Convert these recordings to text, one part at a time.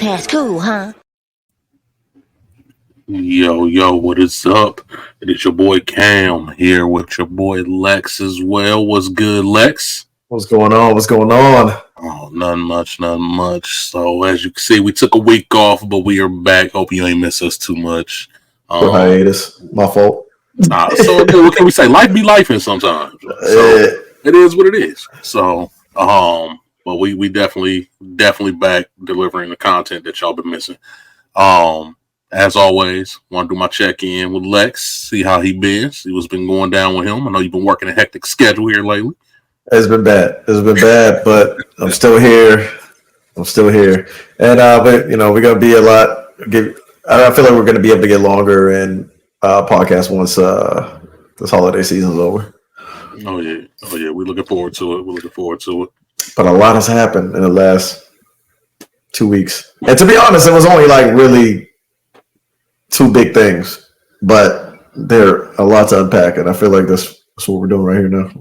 past cool, huh? Yo, what is up? It is your boy Cam here with your boy Lex as well. What's good, Lex? What's going on? Oh, nothing much. So as you can see, we took a week off, but we are back. Hope you ain't miss us too much. Hiatus. My fault. So what can we say? Life be lifing sometimes. So it is what it is. So but we definitely back delivering the content that y'all been missing. As always, want to do my check-in with Lex, see how he been, see what's been going down with him. I know you've been working a hectic schedule here lately. It's been bad, but I'm still here. And but we're gonna be a lot. I feel like we're gonna be able to get longer in podcast once this holiday season's over. Oh yeah. We're looking forward to it. But a lot has happened in the last 2 weeks, and to be honest, it was only like really 2 big things, but there are a lot to unpack, and I feel like that's what we're doing right now.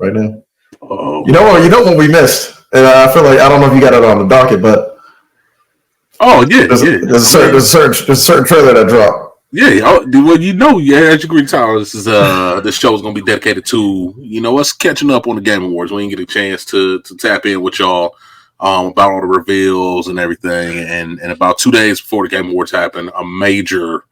Oh. You know what we missed, and I feel like I don't know if you got it on the docket, but there's a certain trailer that dropped. Yeah, well, as you can tell, this show is going to be dedicated to us catching up on the Game Awards. We didn't get a chance to tap in with y'all about all the reveals and everything, and about 2 days before the Game Awards happened, a major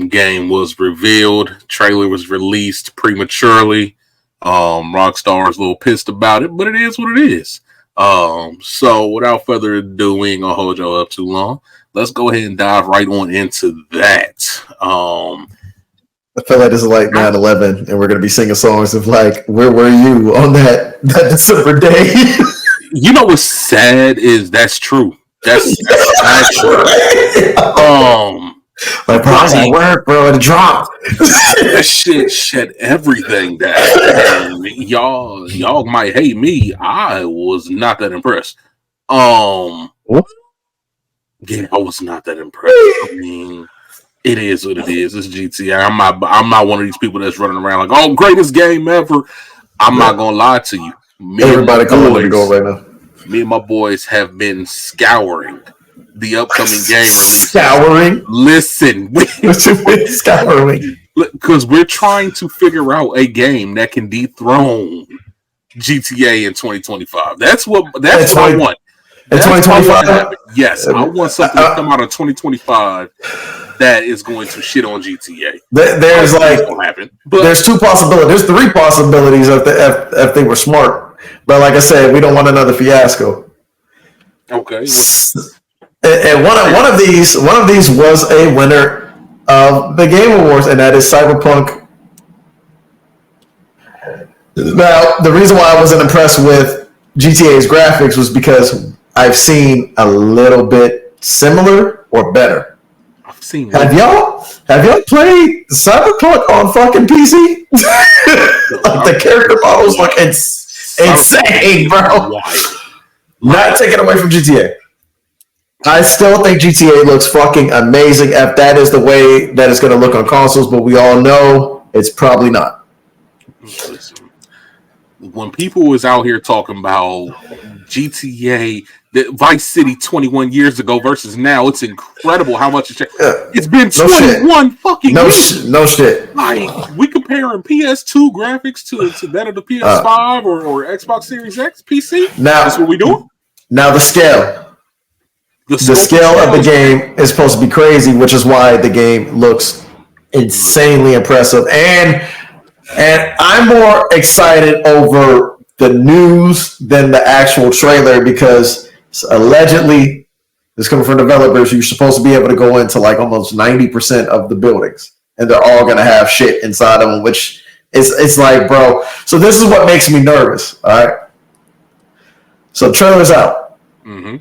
game was revealed. Trailer was released prematurely. Rockstar is a little pissed about it, but it is what it is. So without further ado, we ain't gonna hold y'all up too long. Let's go ahead and dive right on into that. I feel like this is like 9/11, and we're gonna be singing songs of like, "Where were you on that December day?" You know what's sad is that's true. That's true. Like, bro, I was at work, bro, it dropped. That shit shut everything down. And y'all might hate me. I was not that impressed. What? Yeah, I was not that impressed. I mean, it is what it is. It's GTA. I'm not one of these people that's running around like, "Oh, greatest game ever." I'm not gonna lie to you. Everybody come on, go right now. Me and my boys have been scouring the upcoming game release. Scouring? Listen. Scouring. Because we're trying to figure out a game that can dethrone GTA in 2025. That's what I want. In 2025? Yes, I want something to come out of 2025 that is going to shit on GTA. There's there's 2 possibilities. There's 3 possibilities if they were smart. But like I said, we don't want another fiasco. Okay. And one of these was a winner of the Game Awards, and that is Cyberpunk. Now, the reason why I wasn't impressed with GTA's graphics was because I've seen a little bit similar or better. I've seen. Have y'all played Cyberpunk on fucking PC? Like the character models look insane, bro. Not taken away from GTA. I still think GTA looks fucking amazing if that is the way that it's going to look on consoles, but we all know it's probably not. Listen, when people was out here talking about GTA, Vice City 21 years ago versus now, it's incredible how much it's changed. It's been 21 fucking years. No shit. Like, we comparing PS2 graphics to that of the PS5 or Xbox Series X PC? Now, that's what we doing? Now the scale. The scale of the game is supposed to be crazy, which is why the game looks insanely impressive. And I'm more excited over the news than the actual trailer because allegedly, it's coming from developers. You're supposed to be able to go into like almost 90% of the buildings, and they're all going to have shit inside of them, which it's like, bro. So this is what makes me nervous. All right. So the trailer's out. Mm-hmm.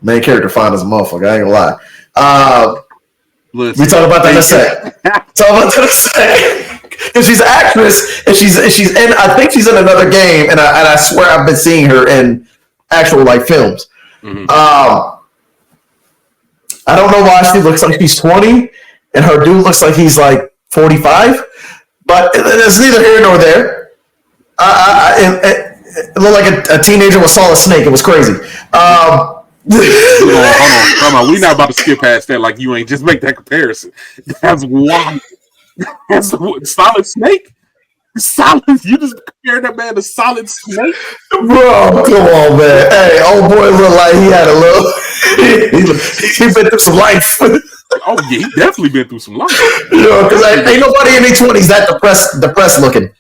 Main character fine as a motherfucker. I ain't gonna lie. We talk about that in a sec. Because she's an actress, and she's in. I think she's in another game, and I swear I've been seeing her in actual like films. Mm-hmm. I don't know why she looks like she's 20, and her dude looks like he's like 45. But it's neither here nor there. It looked like a teenager with Solid Snake. It was crazy. Hold on. We're not about to skip past that. Like you ain't just make that comparison. That's wild. That's Solid Snake. Solid. You just compared that man to Solid Snake, bro. Come on, man. Hey, old boy looked like he had a little. he been through some life. Oh yeah, he definitely been through some life. You know, because ain't nobody in their 20s that depressed looking.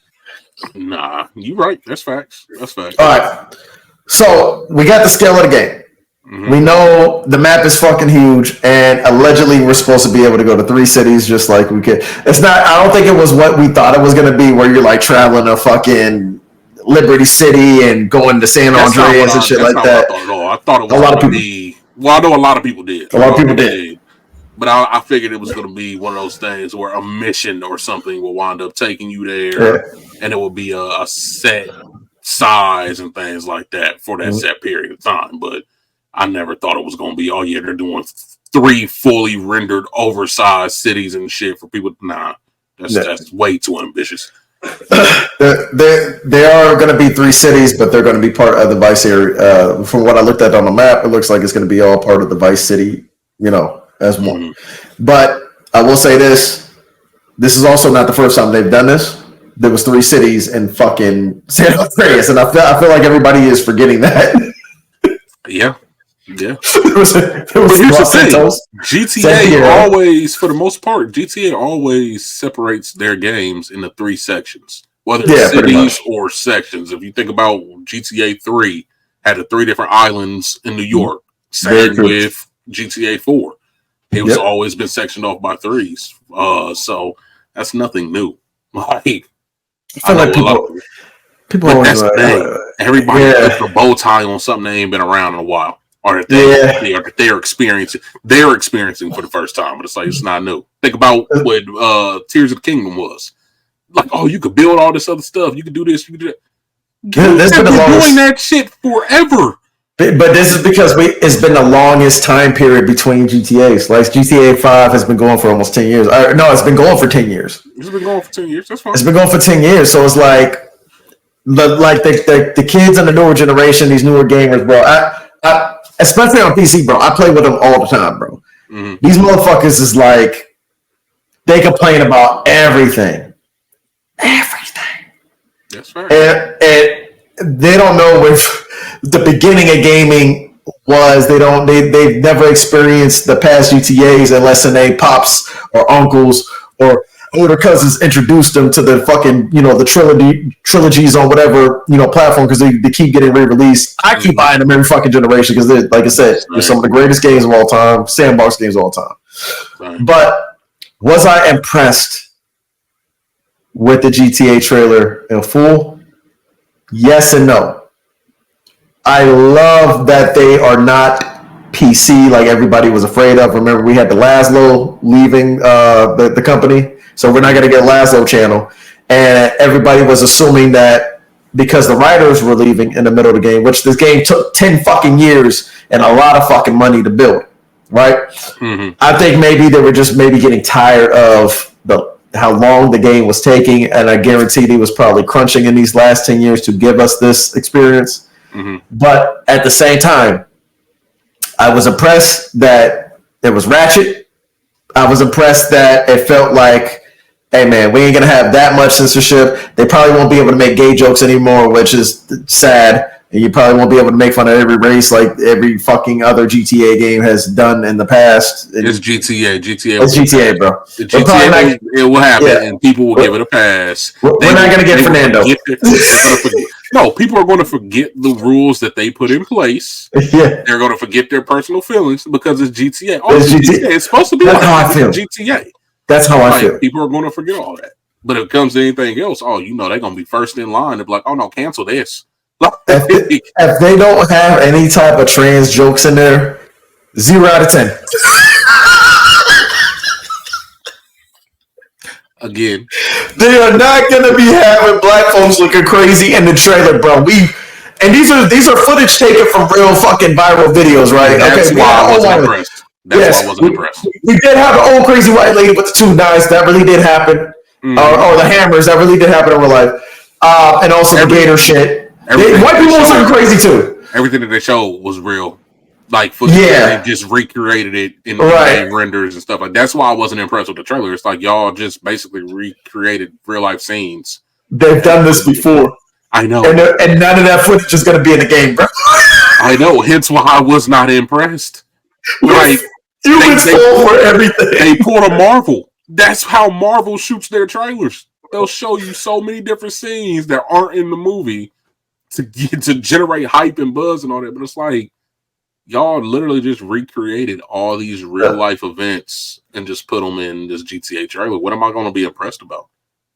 Nah, you right. That's facts. All right. So we got the scale of the game. Mm-hmm. We know the map is fucking huge, and allegedly we're supposed to be able to go to 3 cities just like we could. It's not. I don't think it was what we thought it was going to be, where you're like traveling to fucking Liberty City and going to San Andreas and shit like that. I thought it was a lot of people. Well, I know a lot of people did. A lot of people did. But I figured it was going to be one of those things where a mission or something will wind up taking you there, and it will be a set size and things like that for that set period of time. But I never thought it was going to be, oh yeah, they're doing 3 fully rendered oversized cities and shit for people. Nah, that's way too ambitious. There are going to be 3 cities, but they're going to be part of the Vice area. From what I looked at on the map, it looks like it's going to be all part of the Vice City, as one. Mm-hmm. But I will say this is also not the first time they've done this. There was 3 cities in fucking San Andreas, and I feel like everybody is forgetting that. Yeah. There was here's the thing. GTA always, for the most part, GTA always separates their games into 3 sections, whether it's cities or sections. If you think about GTA 3, had the 3 different islands in New York. Same with GTA 4. It was always been sectioned off by 3s. So that's nothing new. Like, I feel like people always everybody puts a bow tie on something that ain't been around in a while. Or that they're experiencing for the first time. But it's like, it's not new. Think about what Tears of the Kingdom was. Like, oh, you could build all this other stuff. You could do this. You could do that. They've been doing that shit forever. But this is because it's been the longest time period between GTAs. Like GTA 5 has been going for almost 10 years. No, it's been going for 10 years. It's been going for 10 years. That's fine. It's been going for 10 years. So it's like the kids in the newer generation, these newer gamers, bro. I especially on PC, bro. I play with them all the time, bro. Mm-hmm. These motherfuckers is like, they complain about everything. That's right. And they don't know if the beginning of gaming was. They've never experienced the past GTAs unless their pops or uncles or older cousins introduced them to the fucking, the trilogies on whatever, platform, because they keep getting re-released. I keep buying them every fucking generation because they're, like I said, they're some of the greatest games of all time, sandbox games of all time. Right. But was I impressed with the GTA trailer in full? Yes and no. I love that they are not PC like everybody was afraid of. Remember, we had the Laszlo leaving the company. So we're not going to get Laszlo channel. And everybody was assuming that because the writers were leaving in the middle of the game, which this game took 10 fucking years and a lot of fucking money to build, right? Mm-hmm. I think maybe they were just getting tired of how long the game was taking. And I guarantee they was probably crunching in these last 10 years to give us this experience. Mm-hmm. But at the same time, I was impressed that it was ratchet. I was impressed that it felt like, hey man, we ain't gonna have that much censorship. They probably won't be able to make gay jokes anymore, which is sad. And you probably won't be able to make fun of every race like every fucking other GTA game has done in the past. It's GTA. It's GTA, bro. It will happen, and people will give it a pass. We're not going to get Fernando. No, people are going to forget the rules that they put in place. Yeah. They're going to forget their personal feelings because it's GTA. Oh, it's GTA. It's supposed to be That's how I feel. GTA. That's how I feel. People are going to forget all that. But if it comes to anything else, they're going to be first in line. They're like, oh, no, cancel this. If they don't have any type of trans jokes in there, 0 out of 10. Again, they are not gonna be having black folks looking crazy in the trailer, bro. These are footage taken from real fucking viral videos, right? That's why I wasn't impressed. That's why I wasn't impressed. We did have an old crazy white lady with the 2 knives. That really did happen. Or the hammers. That really did happen in real life. And also the gator shit. White people are looking crazy too. Everything that they showed was real. like footage. They just recreated it in the game renders and stuff. Like that's why I wasn't impressed with the trailer. It's like y'all just basically recreated real life scenes. They've done this before. I know, and none of that footage is going to be in the game, bro. I know. Hence why I was not impressed. Like they for everything. They pulled a Marvel. That's how Marvel shoots their trailers. They'll show you so many different scenes that aren't in the movie to generate hype and buzz and all that. But it's like y'all literally just recreated all these real life events and just put them in this GTA trailer. What am I going to be impressed about?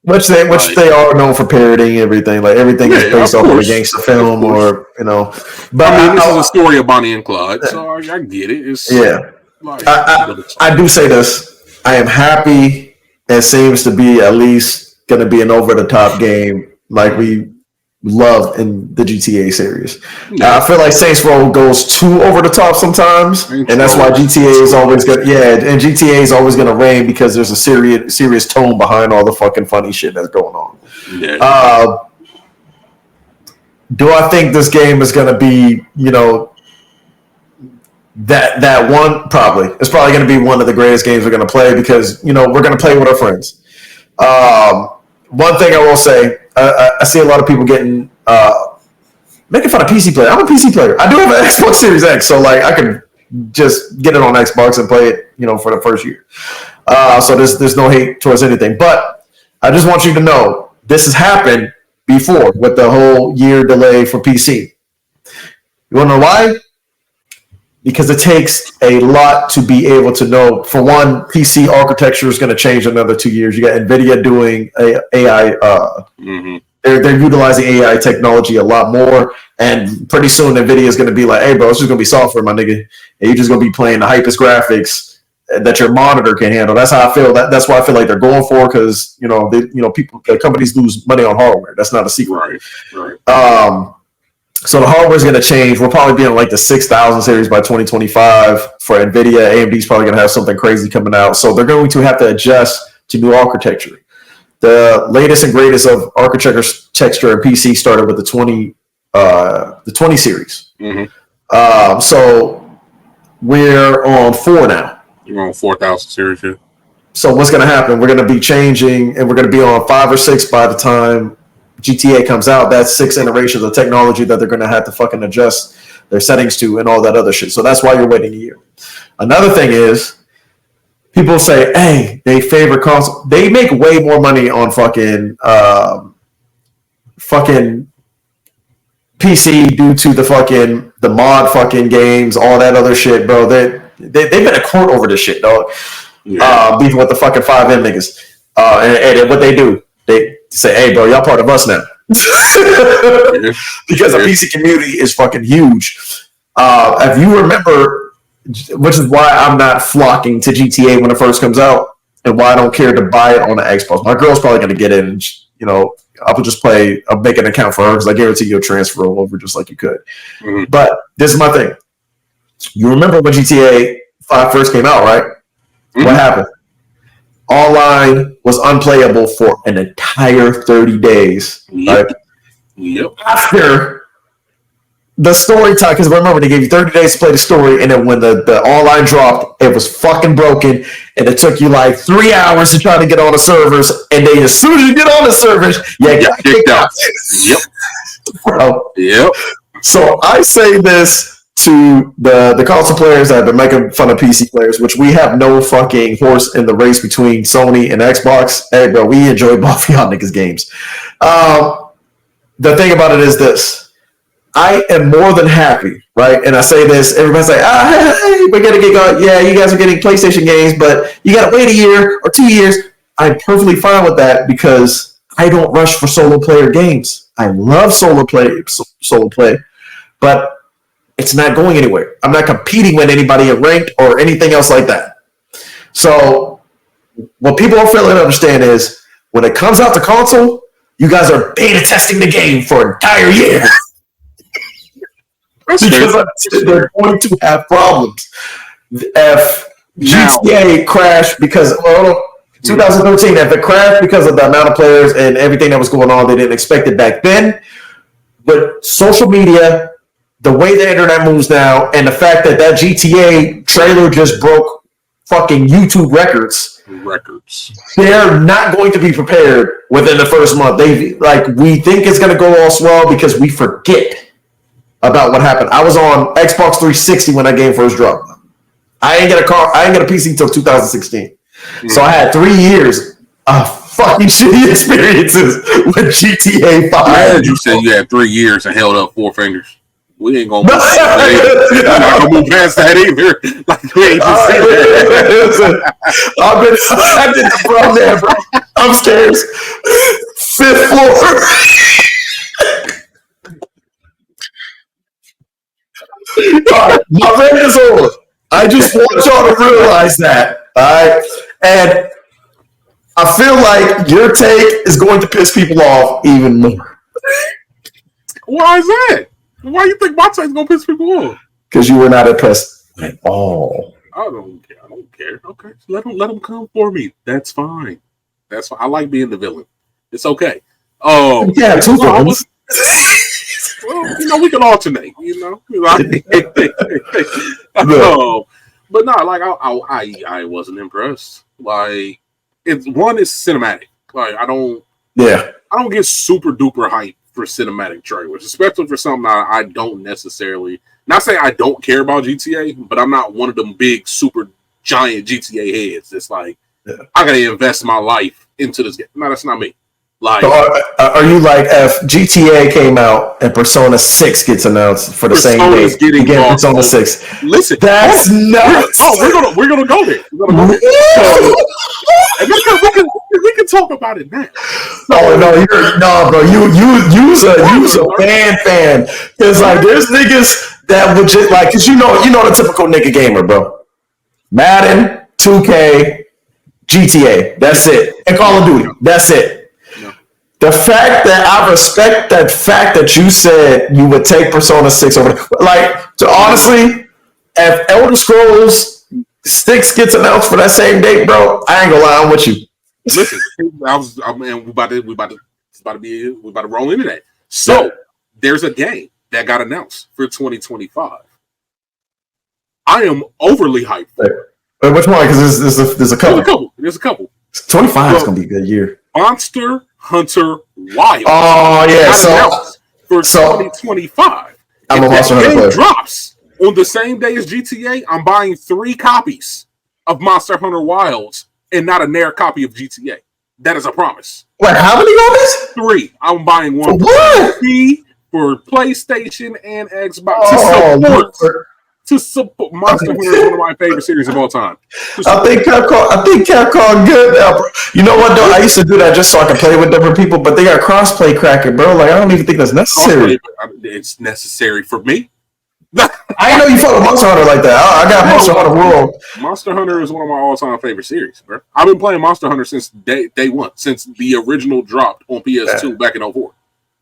Which they are known for parodying everything. Like everything is based off of a gangster film, or But I mean, this is a story of Bonnie and Clyde, so I get it. It's I do say this. I am happy. It seems to be at least going to be an over-the-top game like we love in the GTA series. I feel like Saints Row goes too over the top sometimes, and that's why GTA is always going. And GTA is always going to reign because there's a serious tone behind all the fucking funny shit that's going on. Yeah. Do I think this game is going to be, that one? Probably. It's probably going to be one of the greatest games we're going to play because we're going to play with our friends. One thing I will say. I see a lot of people getting making fun of PC player. I'm a PC player. I do have an Xbox Series X, so like I can just get it on Xbox and play it, for the first year. So there's no hate towards anything. But I just want you to know this has happened before with the whole year delay for PC. You want to know why? Because it takes a lot to be able to know. For one, PC architecture is going to change in another 2 years. You got NVIDIA doing AI. They're utilizing AI technology a lot more. And pretty soon, NVIDIA is going to be like, hey, bro, it's just going to be software, my nigga. And you're just going to be playing the hypest graphics that your monitor can handle. That's how I feel. That's why I feel like they're going for, because, companies lose money on hardware. That's not a secret. Right. So the hardware is going to change. We'll probably be on like the 6000 series by 2025 for NVIDIA. AMD's probably going to have something crazy coming out. So they're going to have to adjust to new architecture. The latest and greatest of architecture in PC started with the 20 series. So we're on 4 now. You're on 4000 series here. So what's going to happen? We're going to be changing, and we're going to be on 5 or 6 by the time GTA comes out. That's 6 iterations of technology that they're going to have to fucking adjust their settings to and all that other shit. So that's why you're waiting a year. Another thing is, people say, hey, they favor console. They make way more money on fucking PC due to the mod fucking games, all that other shit, bro. They've been in court over this shit, dog. Beefing with the fucking 5M niggas. And what they do, they say, hey, bro, y'all part of us now. Because the PC community is fucking huge. If you remember, which is why I'm not flocking to GTA when it first comes out, and why I don't care to buy it on the Xbox. My girl's probably going to get it, and I'll just play. I'll make an account for her because I guarantee you'll transfer over just like you could. But this is my thing. You remember when GTA 5 first came out, right? What happened? Online was unplayable for an entire 30 days. Right? After the story time, because remember, they gave you 30 days to play the story, and then when the online dropped, it was fucking broken, and it took you like 3 hours to try to get on the servers, and then as soon as you get on the servers, you got kicked out. Bro. So I say this to the console players that have been making fun of PC players, which we have no fucking horse in the race between Sony and Xbox. Hey, bro, we enjoy both y'all niggas' games. The thing about it is this. I am more than happy, right? And I say this, everybody's like, hey, we're going to get going. Yeah, you guys are getting PlayStation games, but you got to wait a year or 2 years. I'm perfectly fine with that because I don't rush for solo player games. I love solo play, but it's not going anywhere. I'm not competing with anybody in ranked or anything else like that. So what people are failing to understand is when it comes out to console, you guys are beta testing the game for an entire year. Because they're going to have problems. If GTA crashed because 2013, if it crashed because of the amount of players and everything that was going on, they didn't expect it back then. But social media, the way the internet moves now, and the fact that GTA trailer just broke fucking YouTube records. They're not going to be prepared within the first month. We think it's going to go all swell because we forget about what happened. I was on Xbox 360 when that game first dropped. I ain't get a PC until 2016. Mm-hmm. So I had 3 years of fucking shitty experiences with GTA 5. I heard you said you had 3 years and held up 4 fingers. We ain't gonna move past that either. Like we ain't just that. I did the front there, bro. Upstairs, 5th floor. All right, my rant is over. I just want y'all to realize that. All right, and I feel like your take is going to piss people off even more. Why is that? Why do you think my take's gonna piss people off? Because you were not impressed at all. I don't care. Okay, so let them come for me. That's fine. I like being the villain. It's okay. Oh, yeah, 2 villains. Well, we can alternate. But no, like I wasn't impressed. Like it's cinematic. Like I don't get super duper hype for cinematic trailers, especially for something I don't necessarily. Not saying I don't care about GTA, but I'm not one of them big super giant GTA heads. It's like I gotta invest my life into this game. No, that's not me. Like, so are you like if GTA came out and Persona 6 gets announced for the same day? Again, Persona 6. Listen, that's nuts. We're gonna go there. And we can talk about it now. Oh no, bro. You's a fan. Because like there's niggas that would just like, because you know the typical nigga gamer, bro. Madden, 2K, GTA. That's it. And Call of Duty. That's it. The fact that I respect that fact that you said you would take Persona 6 over, like, to honestly, if Elder Scrolls 6 gets announced for that same date, bro, I ain't gonna lie, I'm with you. Listen, we about to roll into that. So there's a game that got announced for 2025. I am overly hyped for it. Which one? Because there's a couple. There's a couple. 25 is gonna be a good year. Monster Hunter Wilds. Oh yeah, for 2025. I'm a Monster Hunter player. Drops on the same day as GTA. I'm buying 3 copies of Monster Hunter Wilds and not a Nair copy of GTA. That is a promise. Wait, how many copies? 3. I'm buying one for PlayStation and Xbox to support Monster Hunter is one of my favorite series of all time. I think Capcom good now, bro. You know what though? I used to do that just so I could play with different people, but they got crossplay cracking, bro. Like I don't even think that's necessary. It's necessary for me. I didn't know you fuck with Monster Hunter like that. I got Monster Hunter World. Monster Hunter is one of my all-time favorite series, bro. I've been playing Monster Hunter since day one, since the original dropped on PS2 back in 04.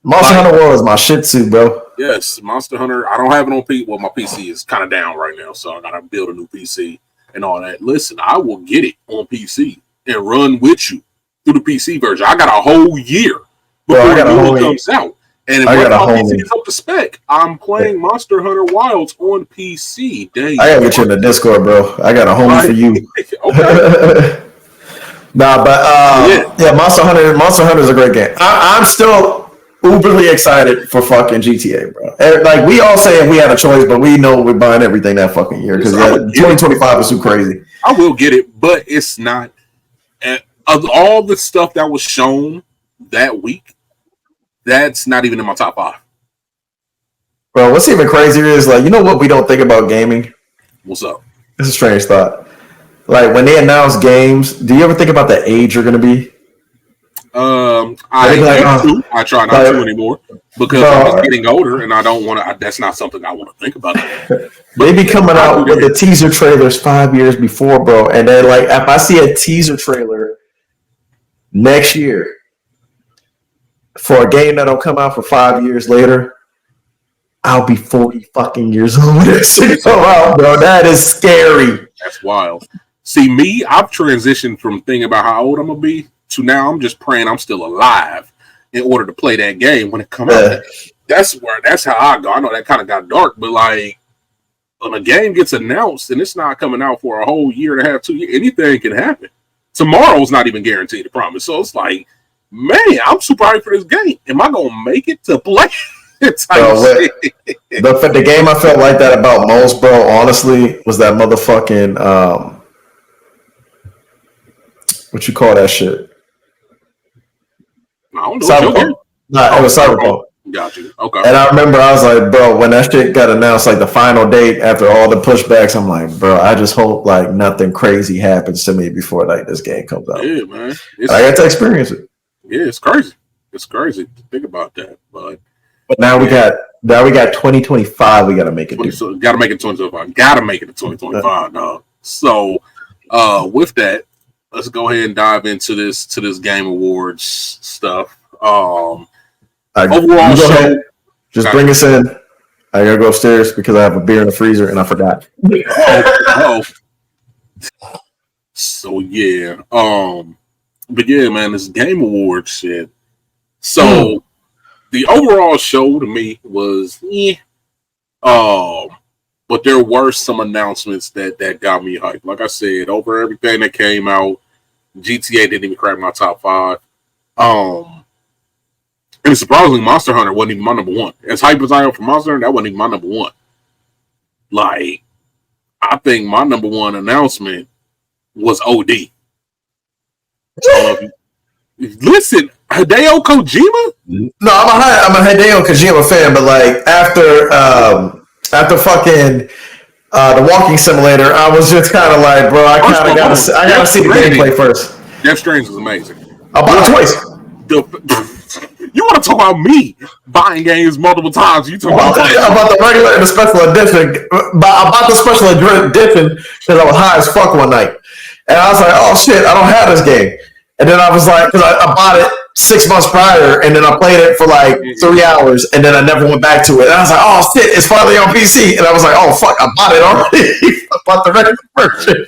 Monster Hunter World is my shit too, bro. Yes, Monster Hunter. I don't have it on PC. Well, my PC is kind of down right now, so I gotta build a new PC and all that. Listen, I will get it on PC and run with you through the PC version. I got a whole year before the new one comes out. And if my PC is up to spec, I'm playing Monster Hunter Wilds on PC. I gotta get you in the Discord, bro. I got a homie for you. Okay. Nah, but Monster Hunter is a great game. I'm still uberly excited for fucking GTA, bro. Like we all say we had a choice, but we know we're buying everything that fucking year because 2025 is too crazy. I will get it, but it's not. Of all the stuff that was shown that week, that's not even in my top 5. Bro, what's even crazier is like, you know what we don't think about gaming? What's up? It's a strange thought. Like when they announce games, do you ever think about the age you're gonna be? I try not to anymore because I'm getting older and I don't want to. That's not something I want to think about. They be coming out with the teaser trailers 5 years before, bro, and then like if I see a teaser trailer next year for a game that'll come out for 5 years later, I'll be 40 fucking years old when that shit come out, bro. That is scary. That's wild. See, me, I've transitioned from thinking about how old I'm gonna be to now I'm just praying I'm still alive in order to play that game when it comes out. that's how I go. I know that kind of got dark, but like when a game gets announced and it's not coming out for a whole year and a half, 2 years, anything can happen. Tomorrow's not even guaranteed, I promise. So it's like, man, I'm super hyped for this game. Am I gonna make it to play? The game I felt like that about most, bro, honestly, was that motherfucking what you call that shit? I don't know. Cyberpunk. Nah, it was Cyberpunk. Got you. Okay. And I remember I was like, bro, when that shit got announced, like the final date after all the pushbacks, I'm like, bro, I just hope like nothing crazy happens to me before like this game comes out. Yeah, man. I got to experience it. Yeah, it's crazy. It's crazy to think about that, but now we got 2025. We got to make it. Got to make it 2025. Got to make it to 2025, dog. So, with that, let's go ahead and dive into this Game Awards stuff. Overall show. Just bring us in. I gotta go upstairs because I have a beer in the freezer and I forgot. So yeah. But yeah, man, this Game Awards shit. So the overall show to me was but there were some announcements that got me hyped. Like I said, over everything that came out, GTA didn't even crack my top 5. And surprisingly, Monster Hunter wasn't even my number 1. As hype as I am for Monster Hunter, that wasn't even my number 1. Like, I think my number 1 announcement was OD. Listen, Hideo Kojima? No, I'm a Hideo Kojima fan, but like after fucking the walking simulator, I was just kind of like, bro, I gotta see the gameplay first. Death Stranding was amazing. I bought it twice. You want to talk about me buying games multiple times? You talk about the regular and the special edition. But I bought the special edition because I was high as fuck one night, and I was like, "Oh shit, I don't have this game." And then I was like, because I bought it 6 months prior, and then I played it for like 3 hours, and then I never went back to it. And I was like, "Oh shit, it's finally on PC." And I was like, "Oh fuck, I bought it already." I bought the regular version.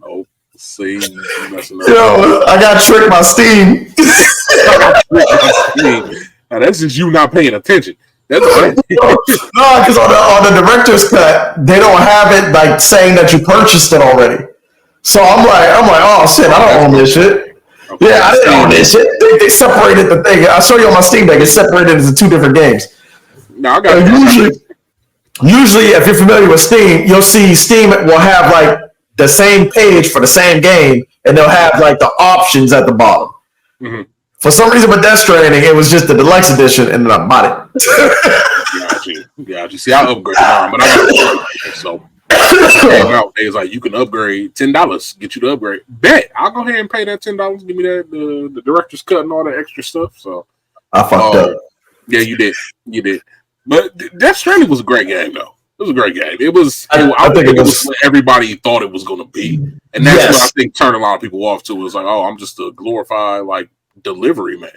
Oh, see, I got tricked by Steam. Now, that's just you not paying attention. That's no, because on the director's cut, they don't have it like saying that you purchased it already. So I'm like, oh shit, I don't own this shit. Okay. Yeah, I didn't own this shit. They separated the thing. I'll show you on my Steam Deck. It's separated into 2 different games. No, I got it. Usually, if you're familiar with Steam, you'll see Steam will have like the same page for the same game, and they'll have like the options at the bottom. Mm-hmm. For some reason, with Death Stranding, it was just the deluxe edition, and then I bought it. Got you. See, I upgraded, but I got it. So came out. They was like, you can upgrade $10, get you to upgrade. Bet I'll go ahead and pay that $10. Give me that the director's cut and all that extra stuff. So I fucked up. Yeah, you did. But Death Stranding was a great game, though. It was a great game. It was. I think it was what everybody thought it was going to be, and that's what I think turned a lot of people off too. It was like, oh, I'm just a glorified like delivery man.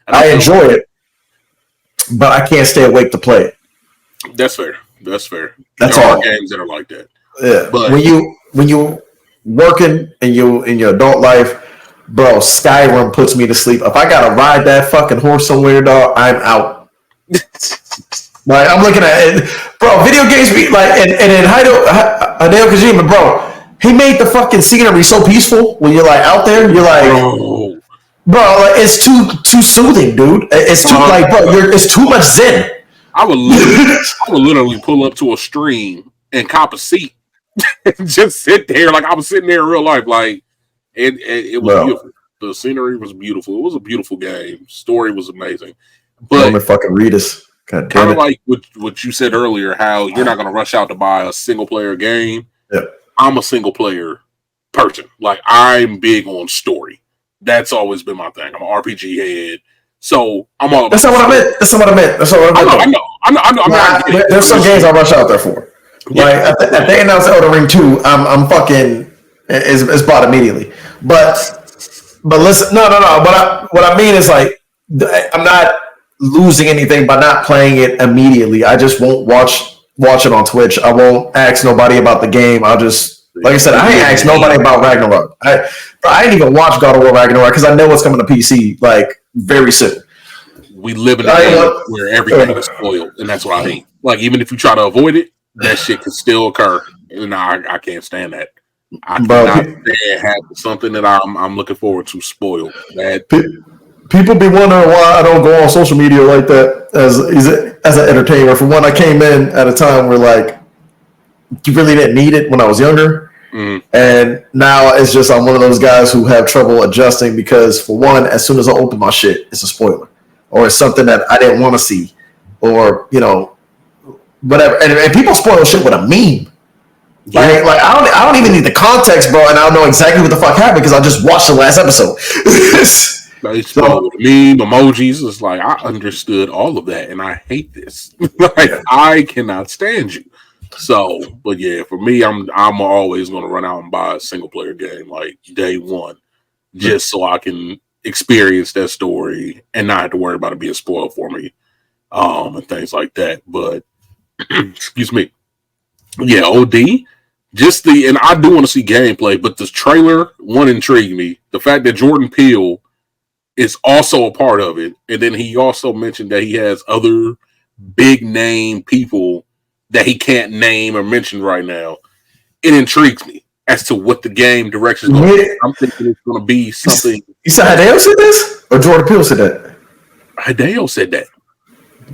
And I enjoy it, but I can't stay awake to play it. That's fair. That's there all. Are games that are like that. Yeah, but when you working in your adult life, bro, Skyrim puts me to sleep. If I gotta ride that fucking horse somewhere, dog, I'm out. Like I'm looking at it, bro. Video games be like, and Hideo Kojima, bro. He made the fucking scenery so peaceful when you're like out there. You're like, bro, like it's too soothing, dude. It's too like, bro, it's too much zen. I would literally pull up to a stream and cop a seat and just sit there like I was sitting there in real life. Like it was beautiful. The scenery was beautiful. It was a beautiful game. Story was amazing. But fucking read us. Kind of like what you said earlier, how you're not going to rush out to buy a single player game. Yeah. I'm a single player person. Like I'm big on story. That's always been my thing. I'm an RPG head. So I'm all about That's not what I meant. I know. There's some games I rush out there for. Yeah. Like if they announce Elden Ring 2, I'm fucking it's bought immediately. But listen, no. What I mean is like I'm not losing anything by not playing it immediately. I just won't watch it on Twitch. I won't ask nobody about the game. I'll just, like I said, I ain't asked nobody about Ragnarok. I didn't even watch God of War Ragnarok because I know it's coming to PC like very soon. we live in a age where everything is spoiled, and that's what I hate. Like, even if you try to avoid it, that shit can still occur, and I can't stand that. I cannot stand having something that I'm looking forward to spoiled. People be wondering why I don't go on social media like that as an entertainer. For one, I came in at a time where like you really didn't need it when I was younger, and now it's just I'm one of those guys who have trouble adjusting because for one, as soon as I open my shit, it's a spoiler or it's something that I didn't want to see, or whatever. And people spoil shit with a meme. Yeah. Like I don't even need the context, bro, and I don't know exactly what the fuck happened because I just watched the last episode. They spoil with meme emojis. It's like I understood all of that, and I hate this. I cannot stand you. So, but yeah, for me, I'm always going to run out and buy a single player game like day one, just so I can experience that story and not have to worry about it being spoiled for me, and things like that. But excuse me, yeah, OD. And I do want to see gameplay, but this trailer intrigued me. The fact that Jordan Peele is also a part of it, and then he also mentioned that he has other big name people that he can't name or mention right now. It intrigues me as to what the game direction is going to be. I'm thinking it's going to be something. You said Hideo said this, or Jordan Peele said that? Hideo said that.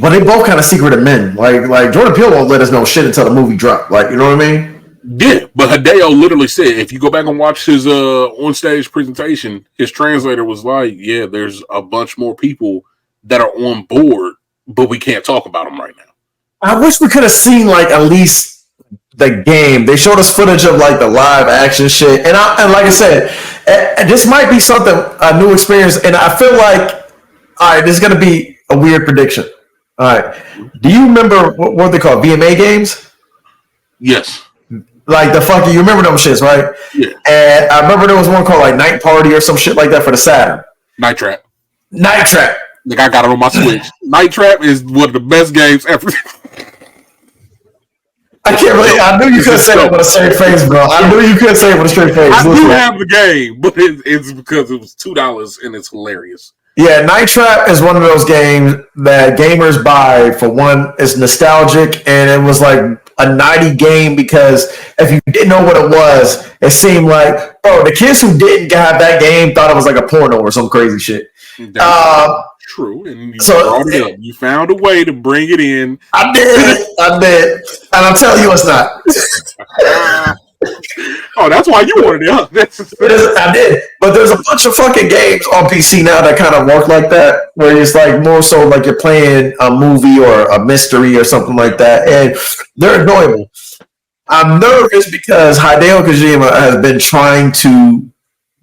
Well, they both kind of secretive men. Like Jordan Peele won't let us know shit until the movie drop. Like, you know what I mean? Yeah, but Hideo literally said, if you go back and watch his on-stage presentation, his translator was like, yeah, there's a bunch more people that are on board, but we can't talk about them right now. I wish we could have seen, like, at least the game. They showed us footage of, like, the live action shit. And like I said, this might be something, a new experience. And I feel like, all right, this is going to be a weird prediction. All right. Do you remember, what are they called, VMA games? Yes. Like you remember them shits, right? Yeah. And I remember there was one called like Night Party or some shit like that for the Saturn. Night Trap. Like I got it on my Switch. Night Trap is one of the best games ever. I can't really. I knew you couldn't say it with a straight face, bro. I knew you couldn't say it with a straight face. I do have the game, but it's because it was $2 and it's hilarious. Yeah, Night Trap is one of those games that gamers buy for one. It's nostalgic, and it was like a 90 game because if you didn't know what it was, it seemed like, bro, the kids who didn't have that game thought it was like a porno or some crazy shit. That's true. And you found a way to bring it in. I did. And I'm telling you it's not. Oh, that's why you wanted it, huh? I did. But there's a bunch of fucking games on PC now that kind of work like that, where it's like more so like you're playing a movie or a mystery or something like that, and they're enjoyable. I'm nervous because Hideo Kojima has been trying to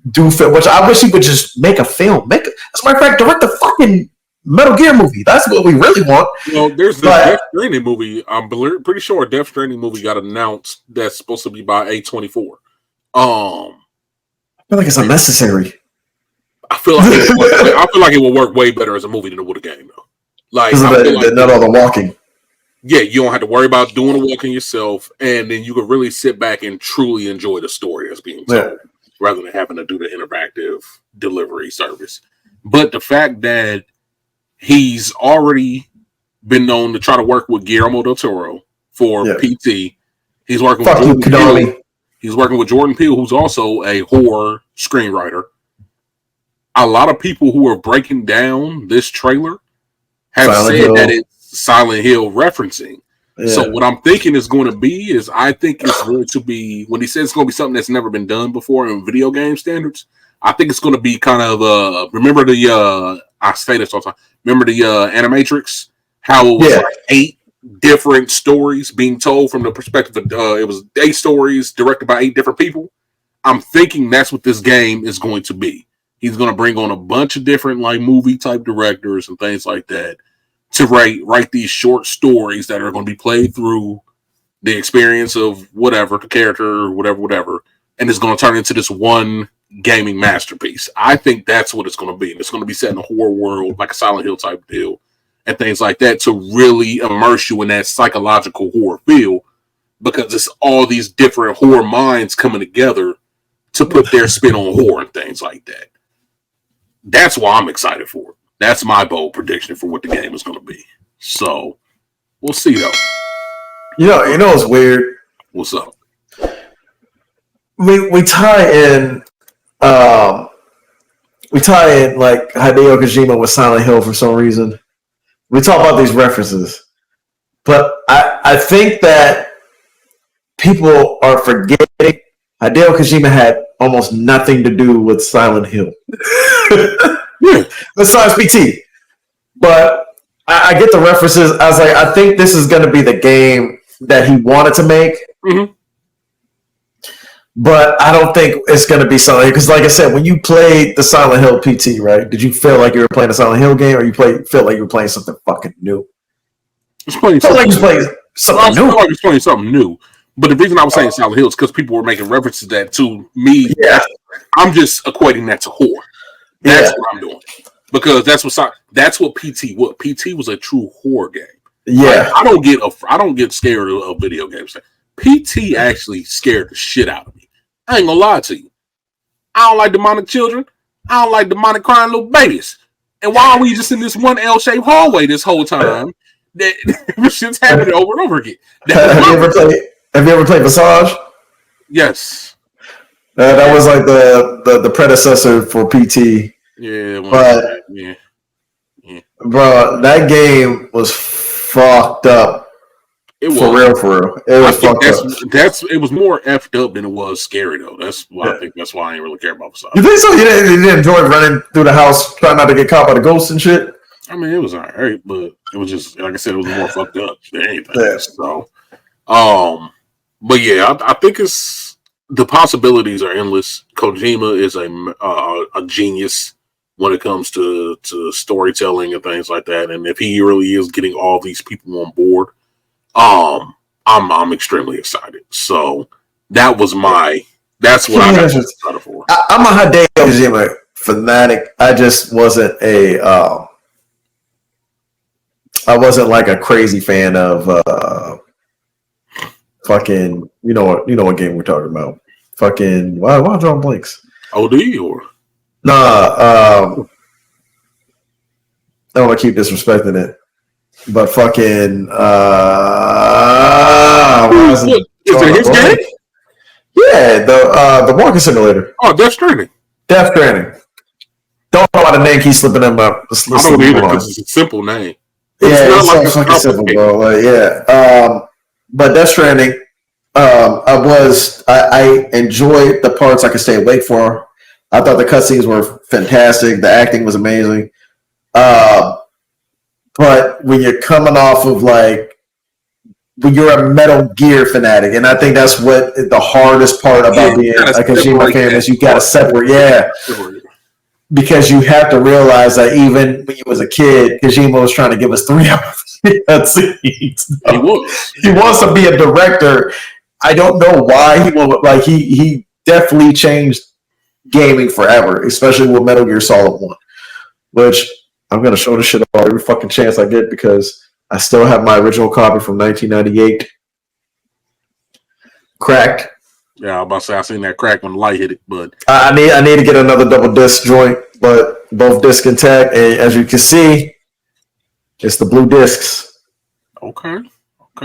do film, which I wish he would just make a film. As a matter of fact, direct a fucking Metal Gear movie. That's what we really want. There's the Death Stranding movie. I'm pretty sure a Death Stranding movie got announced that's supposed to be by A24. I feel like it's unnecessary. I feel like it will work way better as a movie than it would a game, though. Like, not all the walking. Yeah, you don't have to worry about doing the walking yourself, and then you can really sit back and truly enjoy the story as being told, rather than having to do the interactive delivery service. But the fact that he's already been known to try to work with Guillermo del Toro for PT. He's working with Jordan Peele. He's working with Jordan Peele, who's also a horror screenwriter. A lot of people who are breaking down this trailer have said that it's Silent Hill referencing. Yeah. So what I'm thinking is going to be is I think it's going to be, when he says it's going to be something that's never been done before in video game standards, I think it's going to be kind of, remember I say this all the time, remember the Animatrix? How it was like 8 different stories being told from the perspective of, it was 8 stories directed by 8 different people. I'm thinking that's what this game is going to be. He's going to bring on a bunch of different like movie type directors and things like that to write these short stories that are going to be played through the experience of whatever, the character, or whatever. And it's going to turn into this one gaming masterpiece. I think that's what it's going to be. And it's going to be set in a horror world, like a Silent Hill type deal and things like that, to really immerse you in that psychological horror feel, because it's all these different horror minds coming together to put their spin on horror and things like that. That's why I'm excited for it. That's my bold prediction for what the game is going to be. So we'll see though. You know what's weird? What's up? We tie in like Hideo Kojima with Silent Hill for some reason. We talk about these references, but I think that people are forgetting Hideo Kojima had almost nothing to do with Silent Hill. Yeah. Besides PT. But I get the references. I was like, I think this is going to be the game that he wanted to make. Mm-hmm. But I don't think it's going to be Silent Hill. Because like I said, when you played the Silent Hill PT, right, did you feel like you were playing a Silent Hill game or feel like you were playing something fucking new? It's playing something new. Something new. Like it's playing something new. But the reason I was saying Silent Hill is because people were making references to that to me. Yeah. I'm just equating that to horror. That's what I'm doing. Because that's what PT was. PT was a true horror game. Yeah. Like, I don't get scared of video games. PT actually scared the shit out of me. I ain't gonna lie to you. I don't like demonic children. I don't like demonic crying little babies. And why are we just in this one L-shaped hallway this whole time? That shit's happening over and over again. Have you ever played Visage? Yes. That was like the predecessor for PT. Yeah, yeah. Bro, that game was fucked up. It was for real. It was fucked up. It was more effed up than it was scary though. That's why I think that's why I ain't really care about Visage. You think so? You didn't enjoy running through the house trying not to get caught by the ghosts and shit? I mean, it was alright, but it was just like I said, it was more fucked up than anything. Yeah. So, but yeah, I think it's the possibilities are endless. Kojima is a genius when it comes to storytelling and things like that. And if he really is getting all these people on board, I'm extremely excited. So that's what I got excited for. I'm a Hideo Kojima fanatic. I just wasn't I wasn't like a crazy fan of fucking you know what game we're talking about. Fucking why am I drawing blanks? OD or nah, I don't want to keep disrespecting it. But fucking is it his game? Yeah, the walking simulator. Oh, Death Stranding. Don't know why the name keeps slipping in my. I don't either because it's a simple name. It's not fucking simple, bro. Like, yeah. But Death Stranding, I enjoyed the parts I could stay awake for. I thought the cutscenes were fantastic. The acting was amazing. But when you're coming off of when you're a Metal Gear fanatic, and I think that's what the hardest part about being a Kojima fan is you got to separate. Because you have to realize that even when you was a kid, Kojima was trying to give us 3 hours cutscenes. He wants to be a director. I don't know why he definitely changed gaming forever, especially with Metal Gear Solid 1, which I'm going to show this shit off every fucking chance I get because I still have my original copy from 1998. Cracked. Yeah, I was about to say I seen that crack when the light hit it, but I need to get another double disc joint, but both disc intact, and as you can see, it's the blue discs. Okay.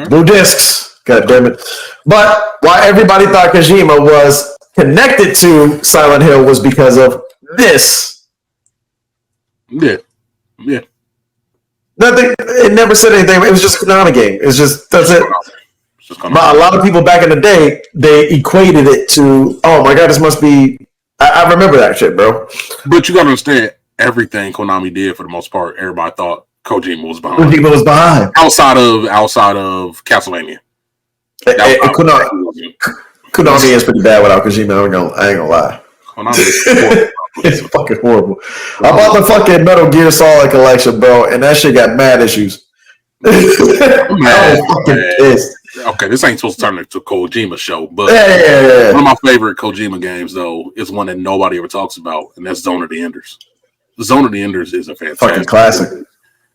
Blue discs. God damn it. But why everybody thought Kojima was connected to Silent Hill was because of this. Yeah. Nothing. It never said anything. It was just a Konami game. It's just that's it. But a lot of people back in the day, they equated it to, oh my god, this must be. I remember that shit, bro. But you gotta understand, everything Konami did for the most part, everybody thought Kojima was behind. Outside of Castlevania. Konami is pretty bad without Kojima. I ain't gonna lie. Konami is horrible. It's fucking horrible. I bought the fucking Metal Gear Solid collection, bro, and that shit got mad issues. I'm fucking pissed. Okay, this ain't supposed to turn into a Kojima show, but yeah. One of my favorite Kojima games, though, is one that nobody ever talks about, and that's Zone of the Enders. Zone of the Enders is a fantastic fucking classic.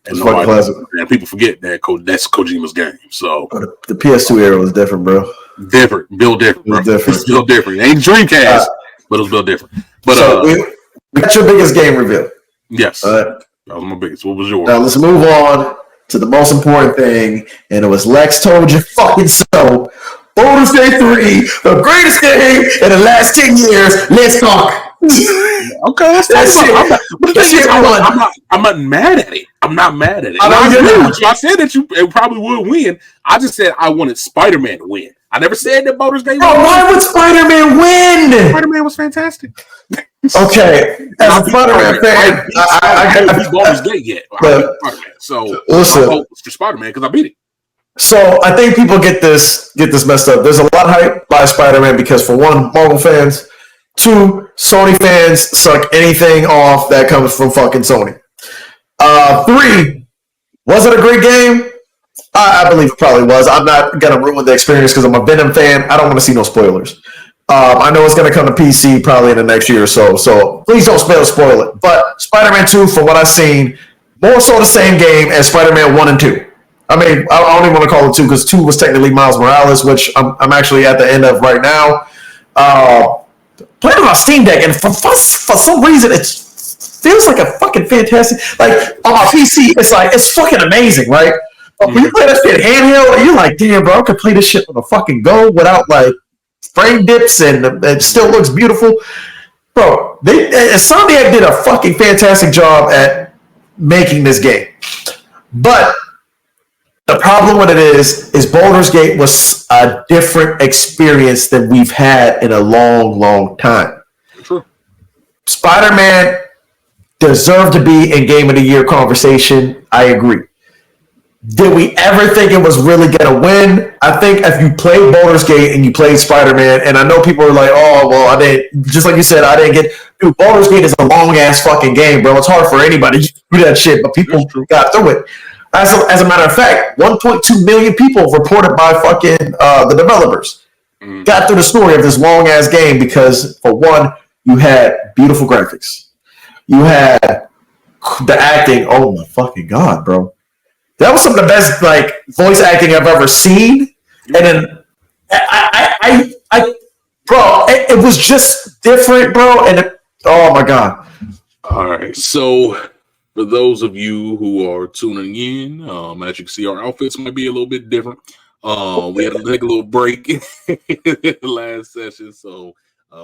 And people forget that that's Kojima's game. So the PS2 era was different, bro. Built different, bro. It's built different. It ain't Dreamcast, but it was built different. But so we got your biggest game reveal. Yes. That was my biggest. What was yours? Now let's move on to the most important thing, and it was Lex told you fucking so. Baldur's Gate 3, the greatest game in the last 10 years. Let's talk. Okay, let's talk about it. I'm not mad at it. I'm not mad at it. I said that it probably would win. I just said I wanted Spider-Man to win. I never said that Baldur's Gate. Why would Spider-Man win? Spider-Man was fantastic. Okay, as a Spider-Man fan, I haven't beat Baldur's Gate yet. So listen, I hope it's for Spider-Man because I beat it. So I think people get this messed up. There's a lot of hype by Spider-Man because, for one, Marvel fans. 2, Sony fans suck anything off that comes from fucking Sony. 3, was it a great game? I believe it probably was. I'm not going to ruin the experience because I'm a Venom fan. I don't want to see no spoilers. I know it's going to come to PC probably in the next year or so. So please don't spoil it. But Spider-Man 2, from what I've seen, more so the same game as Spider-Man 1 and 2. I mean, I don't even want to call it 2 because 2 was technically Miles Morales, which I'm actually at the end of right now. Playing on my Steam Deck, and for some reason, it feels like a fucking fantastic. Like on my PC, it's fucking amazing, right? But when you play that shit handheld, you're like, damn, bro, I could play this shit on a fucking go without like frame dips, and it still looks beautiful, bro. Insomniac did a fucking fantastic job at making this game, but the problem with it is Baldur's Gate was a different experience than we've had in a long, long time. True. Spider-Man deserved to be in Game of the Year conversation. I agree. Did we ever think it was really going to win? I think if you played Baldur's Gate and you played Spider-Man, and I know people are like, oh, well, I didn't, just like you said, I didn't get, dude, Baldur's Gate is a long-ass fucking game, bro. It's hard for anybody to do that shit, but people got through it. As a matter of fact, 1.2 million people reported by fucking the developers got through the story of this long ass game because, for one, you had beautiful graphics, you had the acting. Oh my fucking god, bro! That was some of the best like voice acting I've ever seen. And then bro, it was just different, bro. And oh my god! All right, so. For those of you who are tuning in, as you can see, our outfits might be a little bit different. We had to take a little break in the last session, so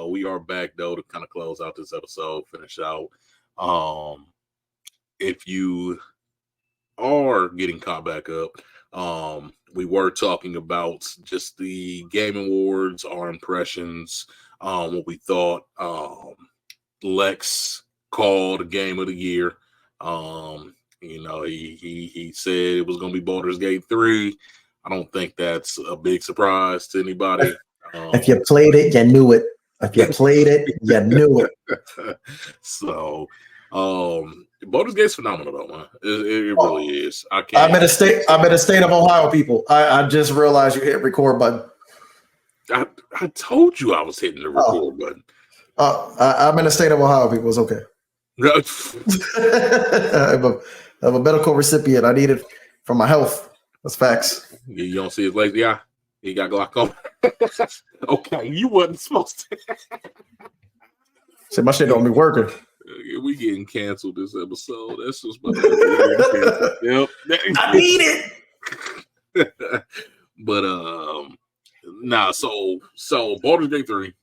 we are back, though, to kind of close out this episode, finish out. If you are getting caught back up, we were talking about just the Game Awards, our impressions, what we thought. Lex called Game of the Year. He said it was going to be Baldur's Gate 3. I don't think that's a big surprise to anybody. If you played it, you knew it. If you played it, you knew it. So, Baldur's Gate's phenomenal, though, man. It really is. I'm in a state of Ohio, people. I just realized you hit record button. I told you I was hitting the record button. I'm in a state of Ohio, people. It's okay. I'm a medical recipient. I need it for my health. That's facts. You don't see his lazy eye? He got glaucoma. Okay, you wasn't supposed to. See, my shit don't be working. We getting canceled this episode. That's just yep. I need it. But so Baldur's Gate 3.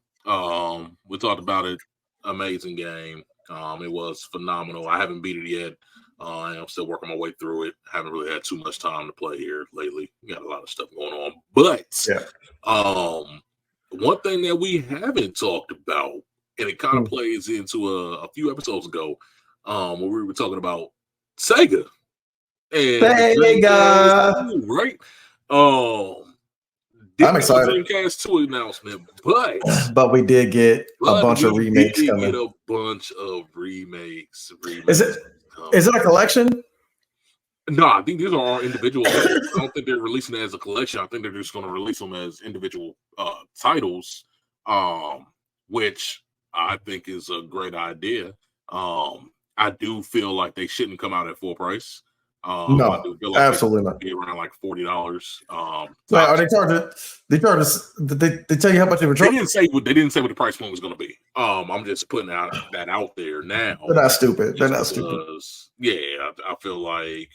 We talked about it. Amazing game. It was phenomenal. I haven't beat it yet. I'm still working my way through it. Haven't really had too much time to play here lately. Got a lot of stuff going on. But one thing that we haven't talked about, and it kind of plays into a few episodes ago, when we were talking about Sega. And Sega, right? I'm excited. Dreamcast 2 announcement, but we did get a bunch of remakes coming. Get a bunch of remakes. Is it a collection? No, I think these are all individual. I don't think they're releasing it as a collection. I think they're just going to release them as individual titles, which I think is a great idea. I do feel like they shouldn't come out at full price. No, I do feel like absolutely not. Be around like $40. Are they charging? They tell you how much they were charging. They didn't say what the price point was going to be. I'm just putting that out there now. They're not stupid. They're not stupid. Yeah, I feel like,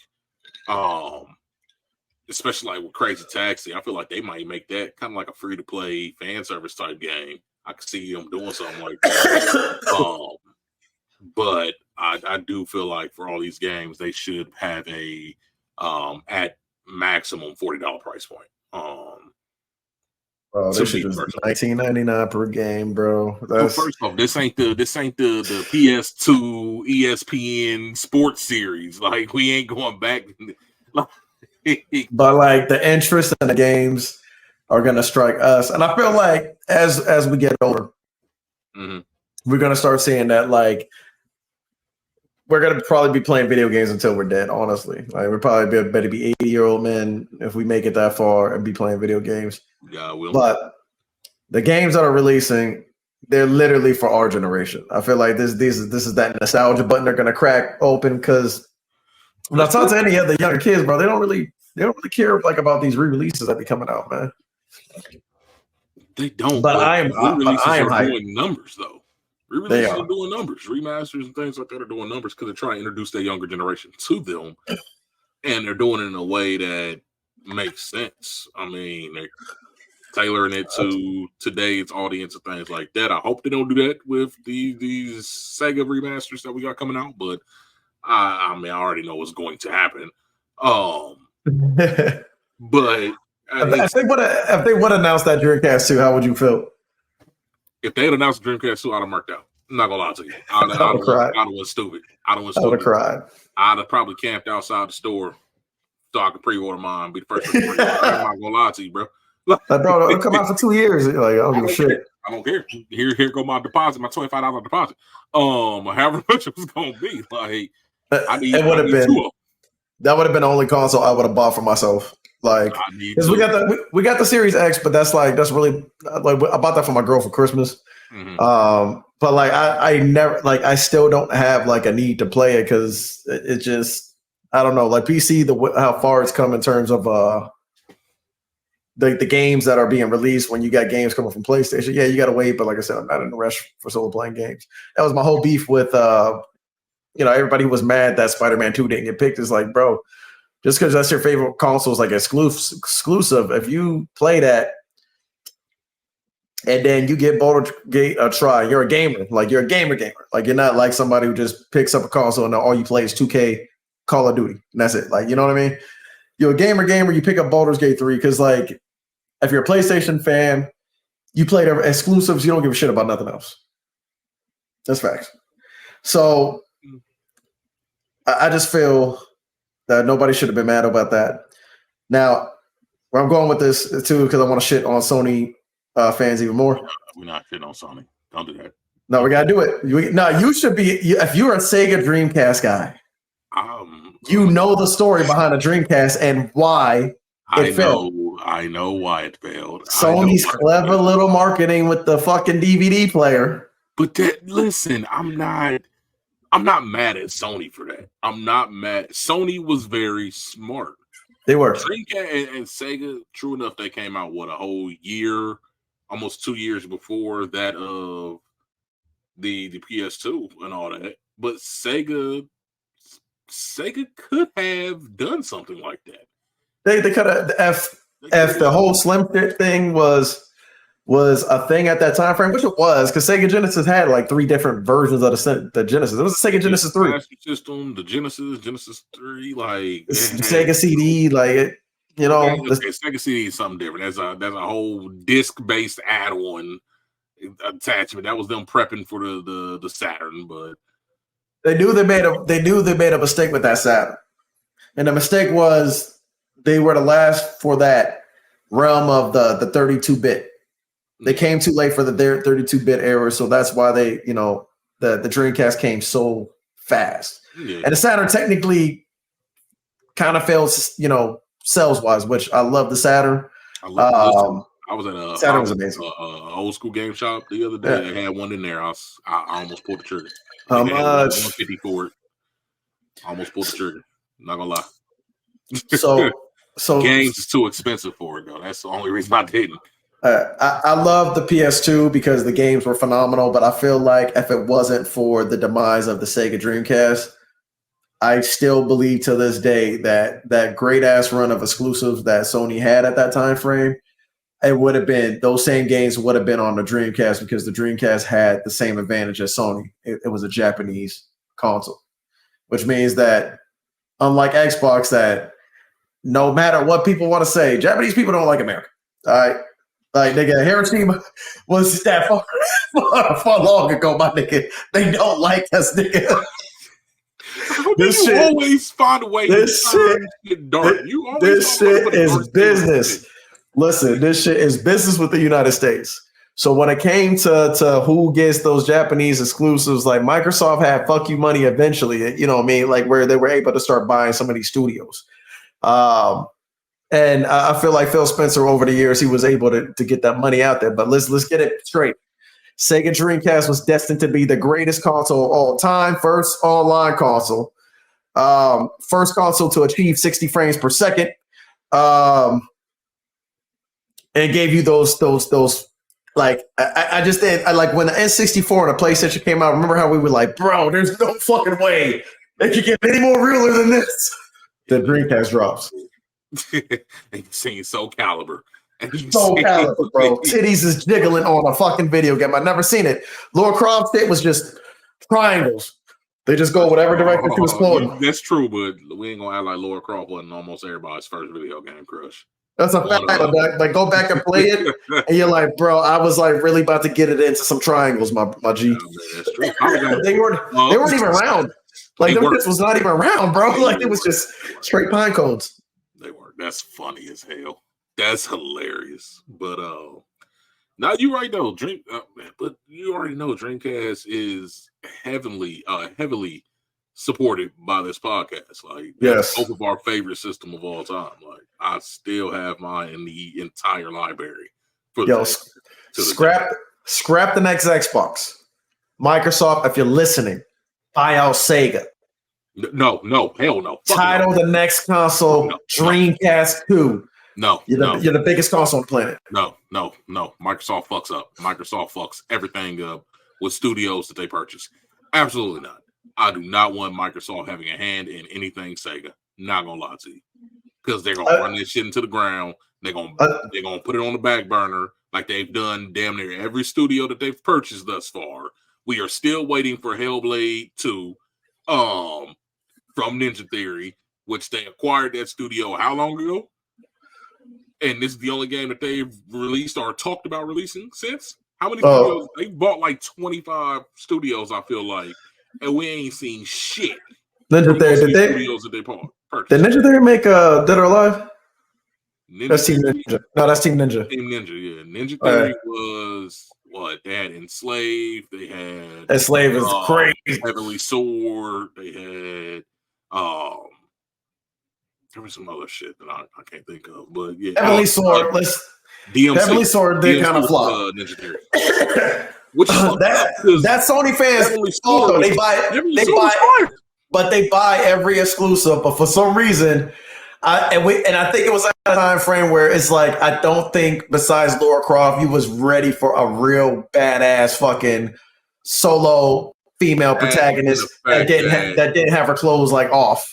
especially like with Crazy Taxi, I feel like they might make that kind of like a free to play fan service type game. I could see them doing something like that. But I do feel like for all these games, they should have a at maximum $40 price point. Bro, this shit is $19.99 per game, bro. First off, this ain't the PS2 ESPN Sports Series. Like, we ain't going back. But like the interest in the games are gonna strike us, and I feel like as we get older, we're gonna start seeing that like we're gonna probably be playing video games until we're dead. Honestly, like we're probably better be 80-year-old men if we make it that far and be playing video games. Yeah, will. But the games that are releasing, they're literally for our generation. I feel like this is that nostalgia button they're gonna crack open because when I talk to any of the younger kids, bro, they don't really care like about these re-releases that be coming out, man. They don't. But I am doing numbers though. Re-releases are doing numbers. Remasters and things like that are doing numbers because they're trying to introduce their younger generation to them, and they're doing it in a way that makes sense. I mean, they're tailoring it to today's audience and things like that. I hope they don't do that with these Sega remasters that we got coming out, but I mean, I already know what's going to happen. But if they would announce that Dreamcast 2, how would you feel? If they had announced Dreamcast 2, I'd have marked out. I'm not gonna lie to you. I'd have went stupid. I would have cried. I'd have probably camped outside the store so I could pre-order mine. Be the first one. I'm not gonna lie to you, bro. Bro, it'll come out for 2 years. Like, I don't give a shit. I don't care. Here go my deposit, my $25 deposit. However much it was gonna be. Like, that would have been the only console I would have bought for myself. Like, because we got the Series X, but that's really like I bought that for my girl for Christmas. But like I never like I still don't have like a need to play it because it just I don't know, like PC how far it's come in terms of the games that are being released when you got games coming from PlayStation. Yeah, you got to wait, but like I said, I'm not in a rush for solo playing games. That was my whole beef with everybody was mad that Spider-Man 2 didn't get picked. It's like, bro, just because that's your favorite console is like exclusive. If you play that and then you get Baldur's Gate a try, you're a gamer. Like, you're a gamer. Like, you're not like somebody who just picks up a console and all you play is 2K, Call of Duty, and that's it. Like, you know what I mean? You're a gamer. You pick up Baldur's Gate 3 because, like, if you're a PlayStation fan, you play their exclusives. You don't give a shit about nothing else. That's facts. So I just feel that nobody should have been mad about that. Now, where I'm going with this too, because I want to shit on Sony fans even more. We're not shitting on Sony. Don't do that. No, we gotta do it. You should be. If you're a Sega Dreamcast guy, you know the story behind the Dreamcast and why it failed. I know why it failed. Sony's clever little marketing with the fucking DVD player. But listen, I'm not mad at Sony for that. I'm not mad. Sony was very smart. They were. Dreamcast and Sega, true enough, they came out a whole year, almost 2 years before that of the PS2 and all that. But Sega could have done something like that. They could have if the whole Slim Fit thing was a thing at that time frame, which it was, because Sega Genesis had like 3 different versions of the Genesis. It was the Sega Genesis 3 Master System, the Genesis 3, like Sega CD, like Sega CD is something different. There's a whole disc-based add-on attachment. That was them prepping for the Saturn, but they knew they made a mistake with that Saturn, and the mistake was they were the last for that realm of the 32-bit. They came too late for their 32-bit era, so that's why the Dreamcast came so fast. Yeah. And the Saturn technically kind of failed, sales-wise, which I love the Saturn. I was at Saturn was amazing. Old school game shop the other day. Yeah. They had one in there. I almost pulled the trigger. How much? 150 for it. I almost pulled the trigger. Not gonna lie. So games is too expensive for it though. That's the only reason I didn't. I love the PS2 because the games were phenomenal, but I feel like if it wasn't for the demise of the Sega Dreamcast, I still believe to this day that that great ass run of exclusives that Sony had at that time frame, it would have been those same games would have been on the Dreamcast because the Dreamcast had the same advantage as Sony. It was a Japanese console, which means that unlike Xbox, that no matter what people want to say, Japanese people don't like America. All right. Like, nigga, Hiroshima was that far long ago, my nigga. They don't like us, nigga. This shit always find a way to get dark. This shit is business. Listen, this shit is business with the United States. So when it came to who gets those Japanese exclusives, like Microsoft had fuck you money eventually, you know what I mean? Like where they were able to start buying some of these studios. And I feel like Phil Spencer over the years, he was able to get that money out there. But let's get it straight. Sega Dreamcast was destined to be the greatest console of all time. First online console. First console to achieve 60 frames per second. And gave you those like I just did. I like when the N64 and the PlayStation came out. Remember how we were like, bro, there's no fucking way they could get any more realer than this. The Dreamcast drops. And you seen Soul Calibur. Soul Calibur, bro. Titties is jiggling on a fucking video game. I've never seen it. Lara Croft shit was just triangles. They just go whatever direction she was flowing. That's true, but we ain't gonna act like Lara Croft wasn't almost everybody's first video game crush. That's a fact. Like go back and play it, and you're like, bro, I was like really about to get it into some triangles, my G. Yeah, man, that's true. they weren't even around. Like them was not even around, bro. Like it was just straight pine cones. They weren't. That's funny as hell. That's hilarious. But now you're right though. But you already know Dreamcast is heavily supported by this podcast. Like, yes, both of our favorite system of all time. Like, I still have mine in the entire library. Scrap the next Xbox. Microsoft, if you're listening, buy out Sega. No, hell no. Title the next console Dreamcast 2. No, you're the biggest console on the planet. No. Microsoft fucks up. Microsoft fucks everything up with studios that they purchase. Absolutely not. I do not want Microsoft having a hand in anything Sega. Not gonna lie to you, because they're gonna run this shit into the ground. They're gonna put it on the back burner like they've done damn near every studio that they've purchased thus far. We are still waiting for Hellblade 2, from Ninja Theory, which they acquired that studio how long ago? And this is the only game that they've released or talked about releasing since. How many studios? They bought like 25 studios, I feel like, and we ain't seen shit. Ninja Theory, studios that they purchased. Did Ninja Theory make Dead or Alive? That's Team Ninja. No, that's Team Ninja. Team Ninja, yeah. Ninja Theory was what? They had Enslaved. They had Enslaved is crazy. Heavenly Sword. They had there was some other shit that I can't think of, but yeah. Heavenly Sword. Heavenly Sword did kind of flop. Ninja Theory. Which that Sony fans also they buy every exclusive, but for some reason, I think it was at a time frame where it's like I don't think besides Lara Croft, you was ready for a real badass fucking solo female protagonist that didn't have her clothes like off.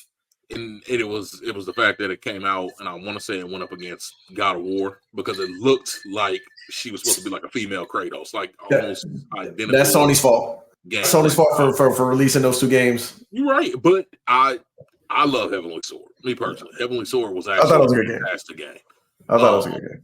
And it was the fact that it came out, and I want to say it went up against God of War because it looked like she was supposed to be like a female Kratos, like almost identical. That's Sony's fault. Sony's fault for releasing those two games. You're right, but I love Heavenly Sword. Me personally, Heavenly Sword was actually a fantastic game. I thought it was a good game.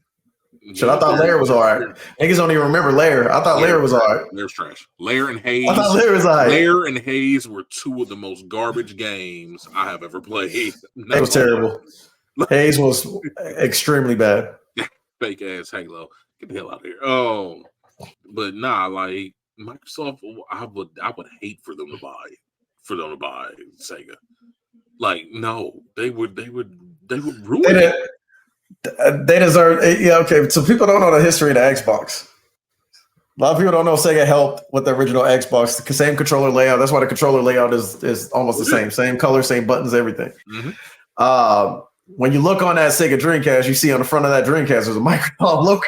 Shit, I thought Lair was all right. Niggas don't even remember Lair. I thought Lair was all right. Lair's trash. Lair and Haze. I thought Lair was all right. Lair and Haze were two of the most garbage games I have ever played. It was terrible. Haze was extrememly bad. Fake ass Halo. Get the hell out of here. But nah, like Microsoft, I would hate for them to buy Sega. Like, no, they would ruin it. They deserve it. Yeah, okay. So people don't know the history of the Xbox. A lot of people don't know Sega helped with the original Xbox. The same controller layout. That's why the controller layout is almost the same. Same color, same buttons, everything. Mm-hmm. when you look on that Sega Dreamcast, you see on the front of that Dreamcast there's a Microsoft logo.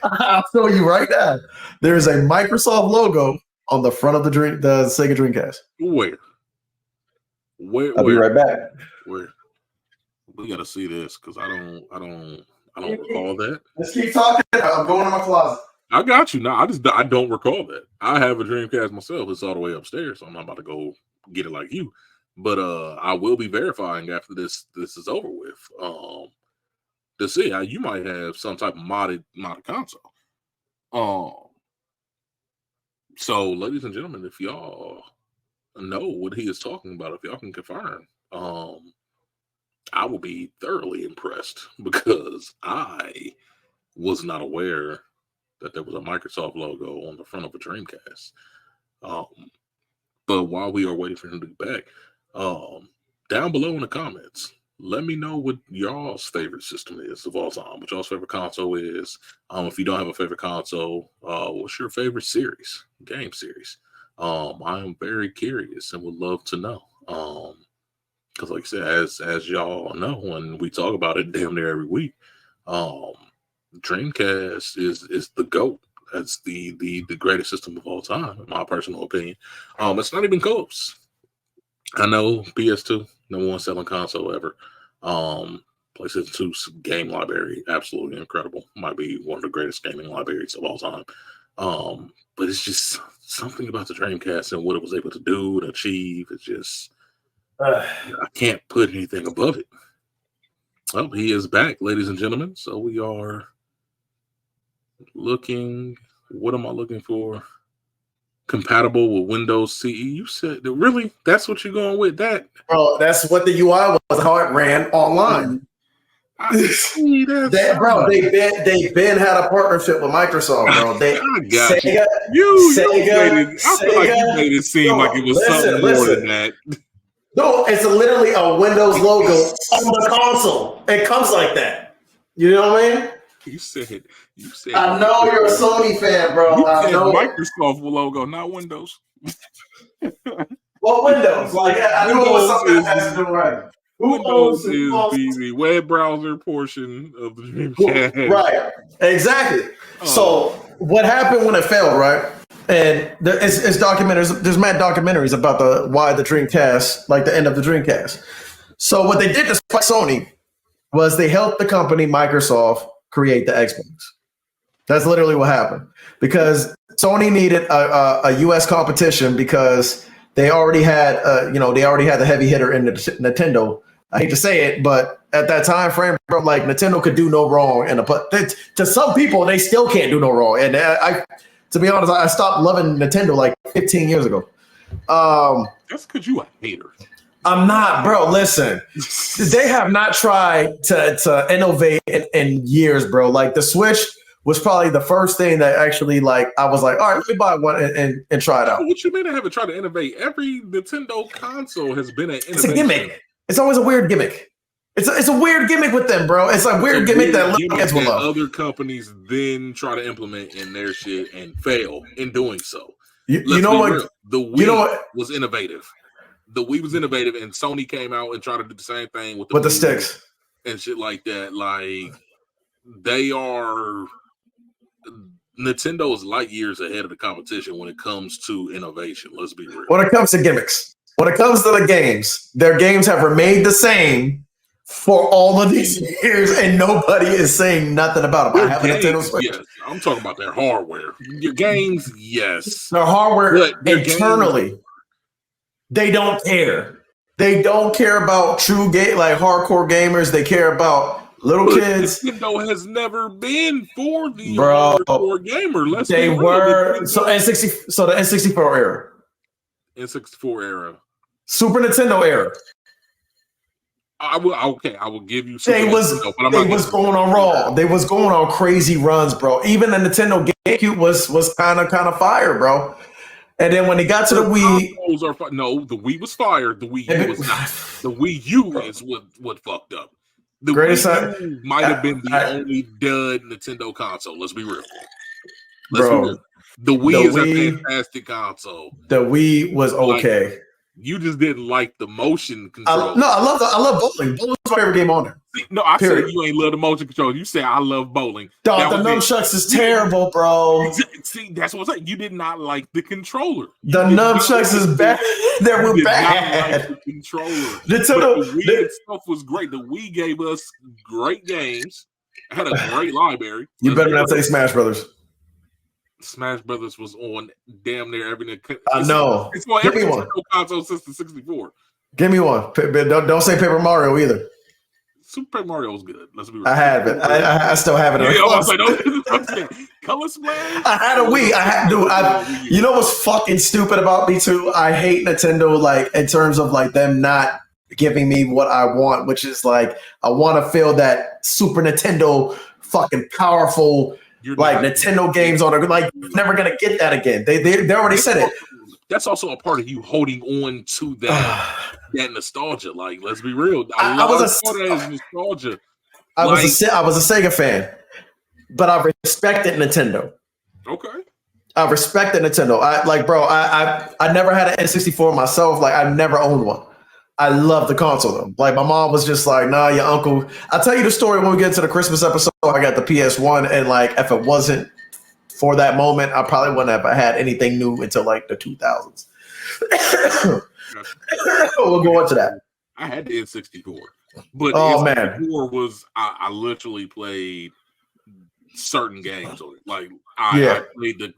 I'll show you right now. There is a Microsoft logo on the front of the Sega Dreamcast. Where? I'll be right back. Where? We gotta see this because I don't recall that. Let's keep talking. I'm going to my closet. I got you. No, I don't recall that. I have a Dreamcast myself. It's all the way upstairs, so I'm not about to go get it like you. But I will be verifying after this is over with. To see how you might have some type of modded console. So, ladies and gentlemen, if y'all know what he is talking about, if y'all can confirm, I will be thoroughly impressed because I was not aware that there was a Microsoft logo on the front of a Dreamcast. But while we are waiting for him to be back, down below in the comments, let me know what y'all's favorite system is of all time, what y'all's favorite console is. If you don't have a favorite console, what's your favorite game series? I am very curious and would love to know. Because like I said, as y'all know, when we talk about it damn near every week, Dreamcast is the GOAT. That's the greatest system of all time, in my personal opinion. It's not even close. I know PS2, number one selling console ever. PlayStation 2's game library, absolutely incredible. Might be one of the greatest gaming libraries of all time. But it's just something about the Dreamcast and what it was able to do and achieve. It's just I can't put anything above it. Well, he is back, ladies and gentlemen. So we are looking. What am I looking for? Compatible with Windows CE. You said that really? That's what you're going with? That, bro? That's what the UI was. How it ran online. They've been had a partnership with Microsoft, bro. I feel like you made it seem like it was something more than that. No, it's literally a Windows logo on the console. It comes like that. You know what I mean? You said. I know you're a Sony fan, bro. You said Microsoft logo, not Windows. Well, Windows. Like I know what's something that has to do right. Windows is the web browser portion of the Dreamcast. Right. Exactly. So what happened when it failed, right? And it's documentaries. There's mad documentaries about why the Dreamcast, like the end of the Dreamcast. So what they did despite Sony was they helped the company Microsoft create the Xbox. That's literally what happened because Sony needed a U.S. competition because they already had the heavy hitter in the Nintendo. I hate to say it, but at that time frame, bro, like Nintendo could do no wrong, to some people they still can't do no wrong. And to be honest, I stopped loving Nintendo like 15 years ago. That's because you a hater. I'm not, bro. Listen, they have not tried to innovate in years, bro. Like the Switch was probably the first thing that actually, like, I was like, all right, let me buy one and try it out. What you mean they haven't tried to innovate? Every Nintendo console has been an innovation. It's a gimmick. It's always a weird gimmick. It's a weird gimmick with them, bro. It's a weird gimmick that other companies then try to implement in their shit and fail in doing so. You know what? The Wii was innovative. The Wii was innovative, and Sony came out and tried to do the same thing with the sticks and shit like that. Like Nintendo is light years ahead of the competition when it comes to innovation. Let's be real. When it comes to gimmicks, when it comes to the games, their games have remained the same for all of these years, and nobody is saying nothing about them. I have a Nintendo Switch. Yes, I'm talking about their hardware. Your games, yes, their hardware internally. They don't care. They don't care about true like hardcore gamers. They care about little kids. Nintendo has never been for the hardcore gamer. They were so N64. So the N64 era. N64 era. Super Nintendo era. I will give you. They was going on raw. They was going on crazy runs, bro. Even the Nintendo GameCube was kind of fire, bro. And then when they got to the Wii, the Wii was fired. The Wii U was not. The Wii U is what fucked up. The Wii U might have been the only dud Nintendo console. Let's be real. Be real. The Wii is a fantastic console. The Wii was okay. You just didn't like the motion control. I love bowling. Bowling's my favorite game on there. No, I said you ain't love the motion control. You said I love bowling. Dog, the nunchucks is terrible, bro. See, that's what I'm saying. You did not like the controller. The nunchucks is bad. They were bad. Not like the controller. The Wii itself was great. The Wii gave us great games. It had a great library. You better not say Smash Brothers. Smash Brothers was on damn near every. I know. It's on every console since the 64. Give me one. Don't say Paper Mario either. Super Paper Mario was good. Let's be real. I have it. I still have it. Color Splash. I had a Wii. You know what's fucking stupid about me too? I hate Nintendo, like in terms of like them not giving me what I want, which is like I want to feel that Super Nintendo fucking powerful. Like Nintendo games on it, like never gonna get that again. They already said it. That's also a part of you holding on to that nostalgia. Like, let's be real. I was nostalgia. I was a Sega fan, but I respected Nintendo. Okay. I respected Nintendo. I never had an N64 myself. Like I never owned one. I love the console though. Like my mom was just like, nah, your uncle. I'll tell you the story when we get to the Christmas episode. I got the PS1 and like if it wasn't for that moment, I probably wouldn't have had anything new until like the 2000s. We'll go into that. I had the N64. But N64 was I literally played certain games on it. Like I played the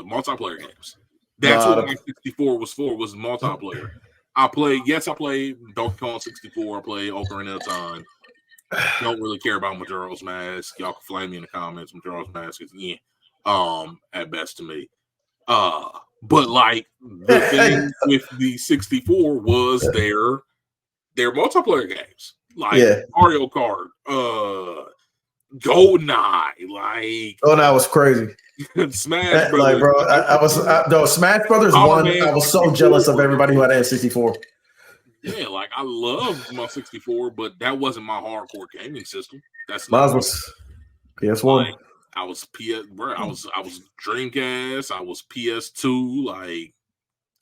multiplayer games. That's what my 64 was for, was multiplayer. I played Donkey Kong 64. I played Ocarina of Time. Don't really care about Majora's Mask. Y'all can flame me in the comments. Majora's Mask is at best to me. But like the thing with the 64 was their multiplayer games. Like Mario Kart, GoldenEye, like GoldenEye was crazy. Smash Brothers. Like, bro, Smash Brothers won. I was so jealous of everybody who had an N64. Yeah, like I loved my 64, but that wasn't my hardcore gaming system. That's mine was PS1. Like, I was I was Dreamcast. I was PS2. Like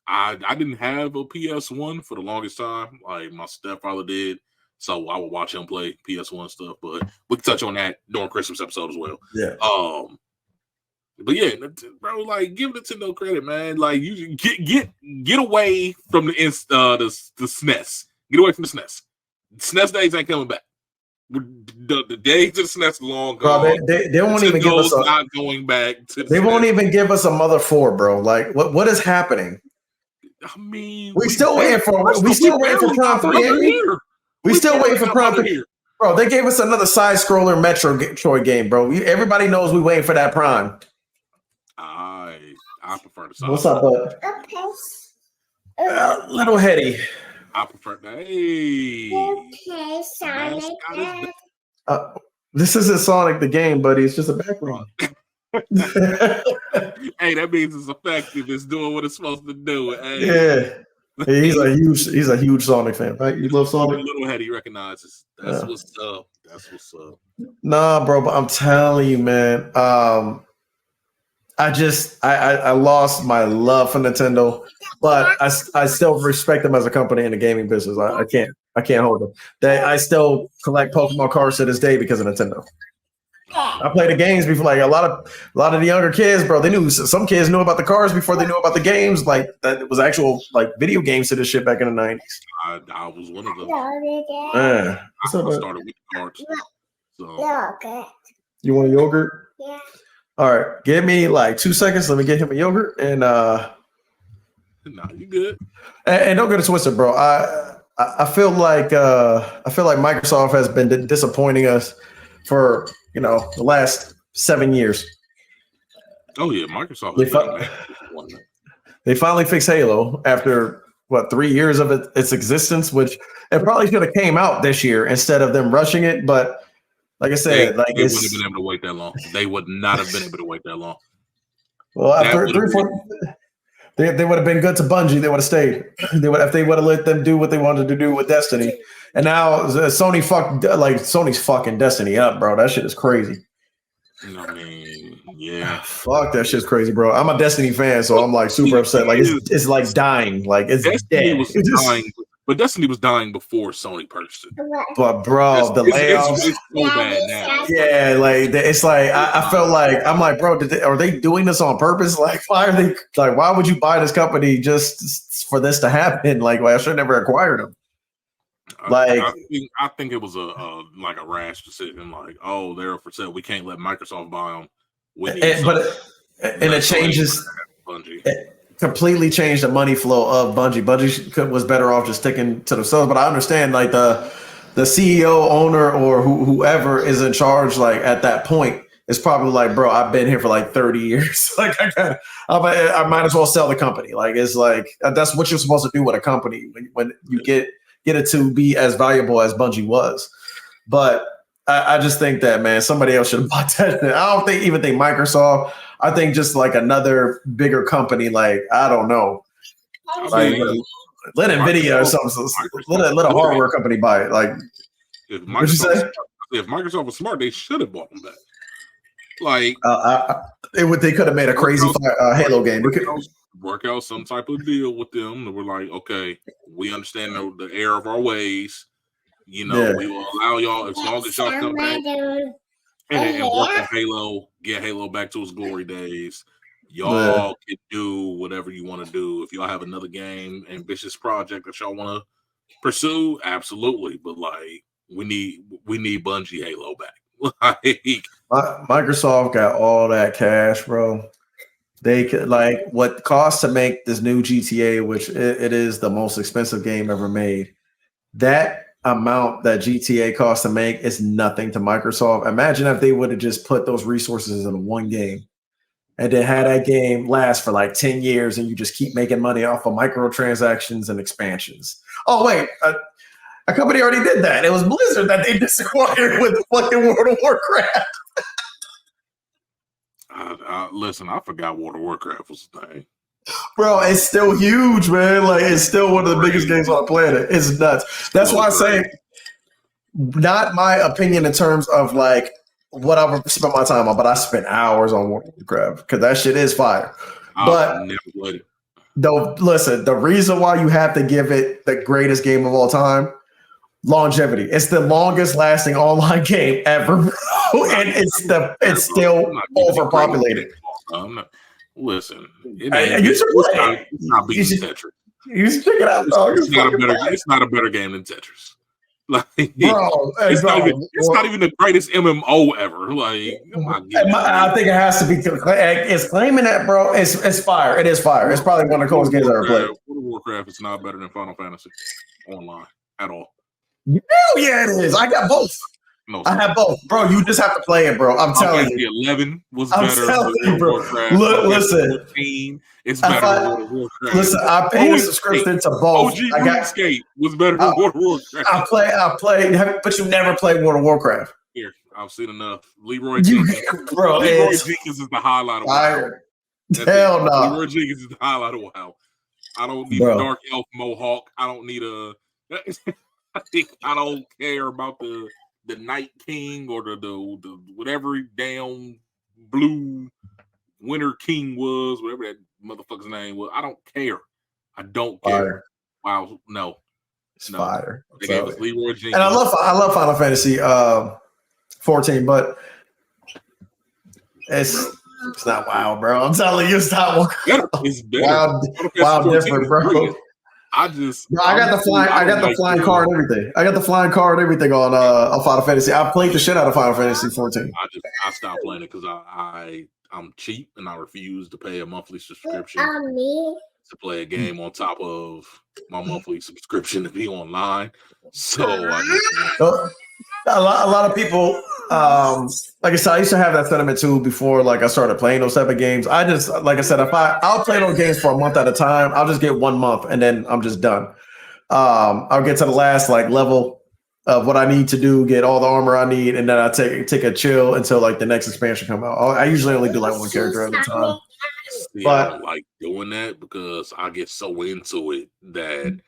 I didn't have a PS1 for the longest time. Like my stepfather did. So I would watch him play PS1 stuff, but we can touch on that during Christmas episode as well. Yeah. But yeah, bro, like give Nintendo credit, man. Like you get away from the SNES. Get away from the SNES. SNES days ain't coming back. The days of the SNES long gone. Bro, they won't even give us not going back to. They won't even give us a Mother 4, bro. Like what is happening? I mean, we still waiting for Prime 3. We still waiting for Prime 3. Bro, they gave us another side scroller Metroid game, bro. Everybody knows we waiting for that Prime. I prefer the side. What's up, bud? Little heady. I prefer that. Hey. Okay, Sonic. This isn't Sonic the game, buddy. It's just a background. Hey, that means it's effective. It's doing what it's supposed to do. Hey. Yeah. He's a huge Sonic fan, right? You love Sonic? Little heady recognizes. That's what's up. That's what's up. Nah, bro, but I'm telling you, man. I lost my love for Nintendo, but I still respect them as a company in the gaming business. I can't hold them. I still collect Pokemon cards to this day because of Nintendo. I play the games before, like a lot of the younger kids, bro. Some kids knew about the cards before they knew about the games. Like that it was actual like video games to this shit back in the 90s. I was one of them. I started with cards. So. You want a yogurt? Yeah. All right, give me like 2 seconds. Let me get him a yogurt, and nah, you good. And don't get it twisted, bro. I feel like Microsoft has been disappointing us for the last 7 years. Oh yeah, Microsoft. They finally fixed Halo after 3 years of its existence, which it probably should have came out this year instead of them rushing it, but. Like I said, they wouldn't have been able to wait that long. They would not have been able to wait that long. Well, after 3 or 4, they would have been good to Bungie. They would have stayed. If they would have let them do what they wanted to do with Destiny. And now Sony's fucking Destiny up, bro. That shit is crazy. I mean, yeah. Fuck, that shit's crazy, bro. I'm a Destiny fan, so I'm like super upset. Like it's like dying. Like it's Destiny dead. was dying, but Destiny was dying before Sony purchased it. But bro, the layoffs, it's so bad now. Yeah, like it's like I felt like I'm like, bro, are they doing this on purpose? Like, why are they like? Why would you buy this company just for this to happen? Like, well, I should never acquired them. Like, I think it was a rash decision. Like, oh, they're for sale. We can't let Microsoft buy them. It changes. It completely changed the money flow of Bungie. Bungie was better off just sticking to themselves. But I understand, like the CEO, owner, or whoever is in charge, like at that point, is probably like, bro, I've been here for like 30 years. Like, I might as well sell the company. Like, it's like that's what you're supposed to do with a company when you get it to be as valuable as Bungie was. But I just think that, man, somebody else should have bought that. I don't even think Microsoft. I think just like another bigger company, like, I don't know. Like, let NVIDIA or something, let a hardware company buy it. Like, what'd you say? If Microsoft was smart, they should have bought them back. Like, they could have made a crazy Halo game. Work out some type of deal with them. We're like, okay, we understand the error of our ways. You know, we will allow y'all as long as y'all come back and work on Halo, get Halo back to its glory days. Y'all can do whatever you want to do. If y'all have another game, ambitious project that y'all want to pursue, absolutely. But like, we need Bungie Halo back. Like, Microsoft got all that cash, bro. They could, like, what costs to make this new GTA, which it is the most expensive game ever made. That amount that GTA costs to make is nothing to Microsoft. Imagine if they would have just put those resources in one game and then had that game last for like 10 years and you just keep making money off of microtransactions and expansions. Oh, wait, a company already did that. It was Blizzard that they just acquired with fucking World of Warcraft. Listen, I forgot World of Warcraft was the thing. Bro, it's still huge, man. Like, it's still one of the biggest games on the planet. It's nuts. That's why I say, not my opinion in terms of like what I would spend my time on, but I spent hours on World of Warcraft because that shit is fire. But never played it. Though, listen, the reason why you have to give it the greatest game of all time, longevity. It's the longest lasting online game ever, bro. And it's still overpopulated. Listen, it's not beating Tetris. You should check it out, dog. It's not a better game than Tetris. Like, bro, it's not even the greatest MMO ever. Like, I think it has to be. It's claiming that, bro. It's fire. It is fire. It's probably one of the coolest games I ever played. World of Warcraft is not better than Final Fantasy online at all. Hell yeah, it is. I got both. No, I have both, bro. You just have to play it, bro. I'm telling you. 11 was better. Telling you, bro. Look, listen. 14 is better than World of Warcraft. Listen, I paid a subscription to both. OG RuneScape was better than World of Warcraft. I play, but you never played World of Warcraft. Here, I've seen enough. Leroy Jenkins. Bro, Leroy Jenkins is the highlight of WoW. Hell no. Leroy Jenkins is the highlight of WoW. I don't need a dark elf mohawk. I don't need a. I don't care about the Night King or the whatever damn blue Winter King was, whatever that motherfucker's name was. I don't care. I don't care. Wow, no. It's fire. The game was Leroy Jenkins. And I love Final Fantasy 14, but it's not WoW, bro. I'm telling you, it's not WoW. It's better. WoW different, bro. I got the flying card and everything. I got the flying card and everything on Final Fantasy. I played the shit out of Final Fantasy 14. I stopped playing it because I'm cheap and I refuse to pay a monthly subscription to play a game on top of my monthly subscription to be online. So a lot of people, like I said, I used to have that sentiment too before like I started playing those type of games. I just, like I said, I'll play those games for a month at a time. I'll just get 1 month and then I'm just done. I'll get to the last like level of what I need to do, get all the armor I need, and then I take a chill until like the next expansion come out. I usually only do like one character at a time. I don't like doing that because I get so into it that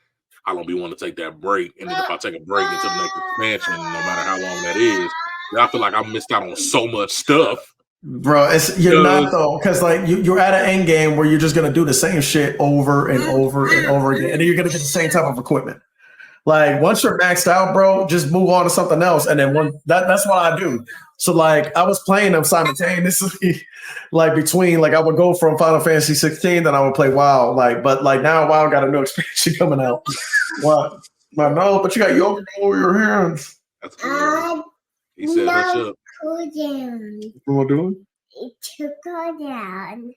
I don't be want to take that break. And then if I take a break into the next expansion, no matter how long that is, I feel like I missed out on so much stuff Bro, you're not though, because like you're at an end game where you're just gonna do the same shit over and over and over again, and then you're gonna get the same type of equipment. Like once you're maxed out, bro, just move on to something else, and then that's what I do. So like I was playing them simultaneously, like between like I would go from Final Fantasy 16, then I would play WoW. But now WoW got a new expansion coming out. What? No, but you got yoga all over your hands. That's cool. He said, "Hush up." Cool down. What am I doing? To go down.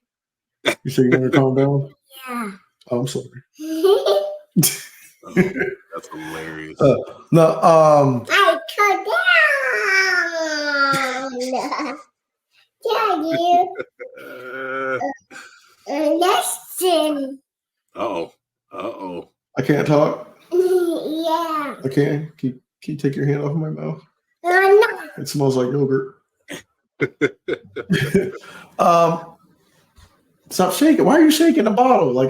You say you want to calm down? Yeah. Oh, I'm sorry. Oh, that's hilarious. No, I go down. Listen. Uh-oh. I can't talk. Yeah. I can't. Can you take your hand off my mouth? No. It smells like yogurt. Stop shaking. Why are you shaking the bottle? Like,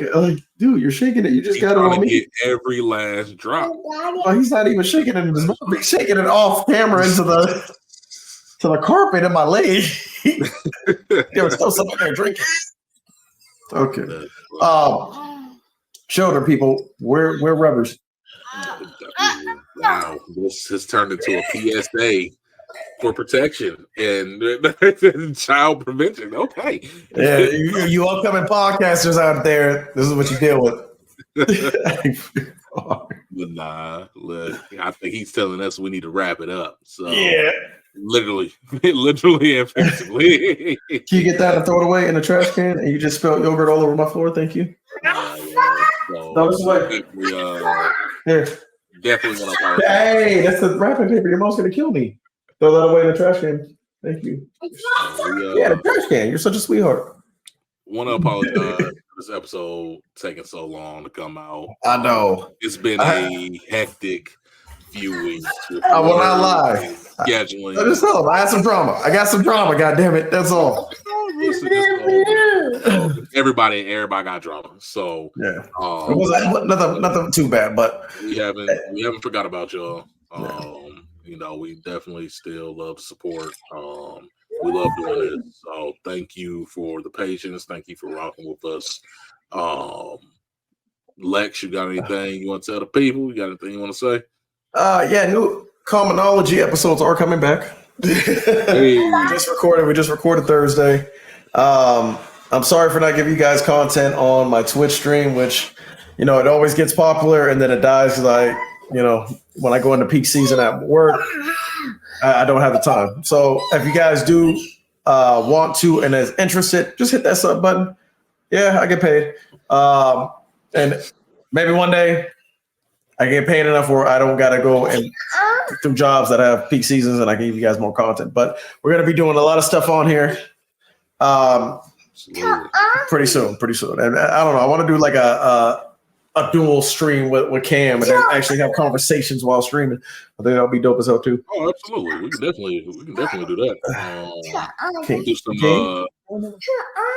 dude, you're shaking it. You just got it on me. Get every last drop. Oh, he's not even shaking it in his mouth. He's shaking it off camera into the carpet in my leg. There was still something there drinking. Okay. Children, people, we're rubbers. Wow, this has turned into a PSA for protection and child prevention. Okay. Yeah, you upcoming podcasters out there, this is what you deal with. But nah, look, I think he's telling us we need to wrap it up. So yeah, literally and figuratively. Can you get that and throw it away in the trash can? And you just spilled yogurt all over my floor. Thank you. Here. Definitely want to apologize. Hey, that's the wrapping paper. Your mom's gonna kill me. Throw that away in the trash can. Thank you. Yeah, the trash can. You're such a sweetheart. Want to apologize for this episode taking so long to come out. I know. It's been a hectic few weeks. I will not lie. Scheduling. Just tell them I had some drama. I got some drama. God damn it. That's all. Everybody got drama. So yeah, it wasn't nothing too bad, but we haven't forgot about y'all. We definitely still love the support. We love doing this. So thank you for the patience. Thank you for rocking with us. Lex, you got anything you want to tell the people? You got anything you want to say? New Commonology episodes are coming back. Hey. We just recorded Thursday. I'm sorry for not giving you guys content on my Twitch stream, which, it always gets popular and then it dies because when I go into peak season at work, I don't have the time. So if you guys do want to and is interested, just hit that sub button. Yeah, I get paid. And maybe one day I get paid enough where I don't got to go and do jobs that have peak seasons and I can give you guys more content. But we're going to be doing a lot of stuff on here. Pretty soon. And I don't know. I want to do like a dual stream with Cam and then actually have conversations while streaming. I think that'll be dope as hell too. Oh, absolutely. We can definitely do that.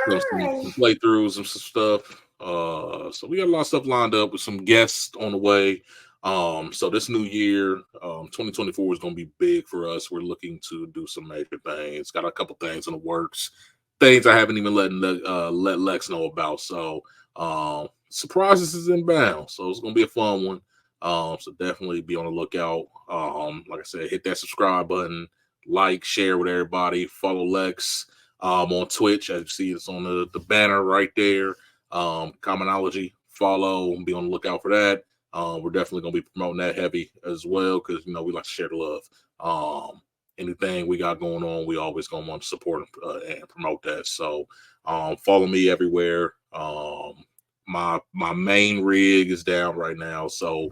Do some playthroughs and some stuff. So we got a lot of stuff lined up with some guests on the way. So this new year, 2024 is going to be big for us. We're looking to do some major things. Got a couple things in the works. Things I haven't even let Lex know about. So surprises is inbound. So it's going to be a fun one. So definitely be on the lookout. Like I said, hit that subscribe button, like, share with everybody. Follow Lex on Twitch. As you see, it's on the banner right there. Commonology. Follow and be on the lookout for that. We're definitely going to be promoting that heavy as well because, we like to share the love. Anything we got going on, we always going to want to support and promote that. So follow me everywhere. My main rig is down right now. So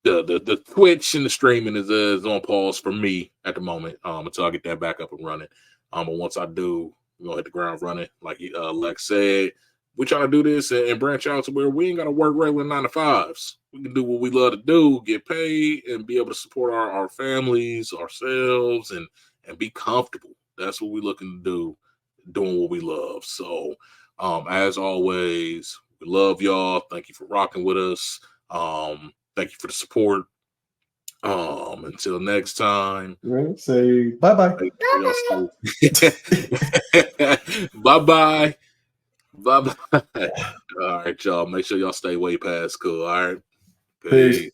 the Twitch and the streaming is on pause for me at the moment until I get that back up and running. But once I do, we're going to hit the ground running. Like Lex said, we're trying to do this and branch out to where we ain't got to work regular 9-to-5s. We can do what we love to do, get paid, and be able to support our families, ourselves, and be comfortable. That's what we're looking to do, doing what we love. So, as always, we love y'all. Thank you for rocking with us. Thank you for the support. Until next time. Right? Say bye-bye. Bye-bye. Bye-bye. All right, y'all. Make sure y'all stay way past cool. All right. Peace.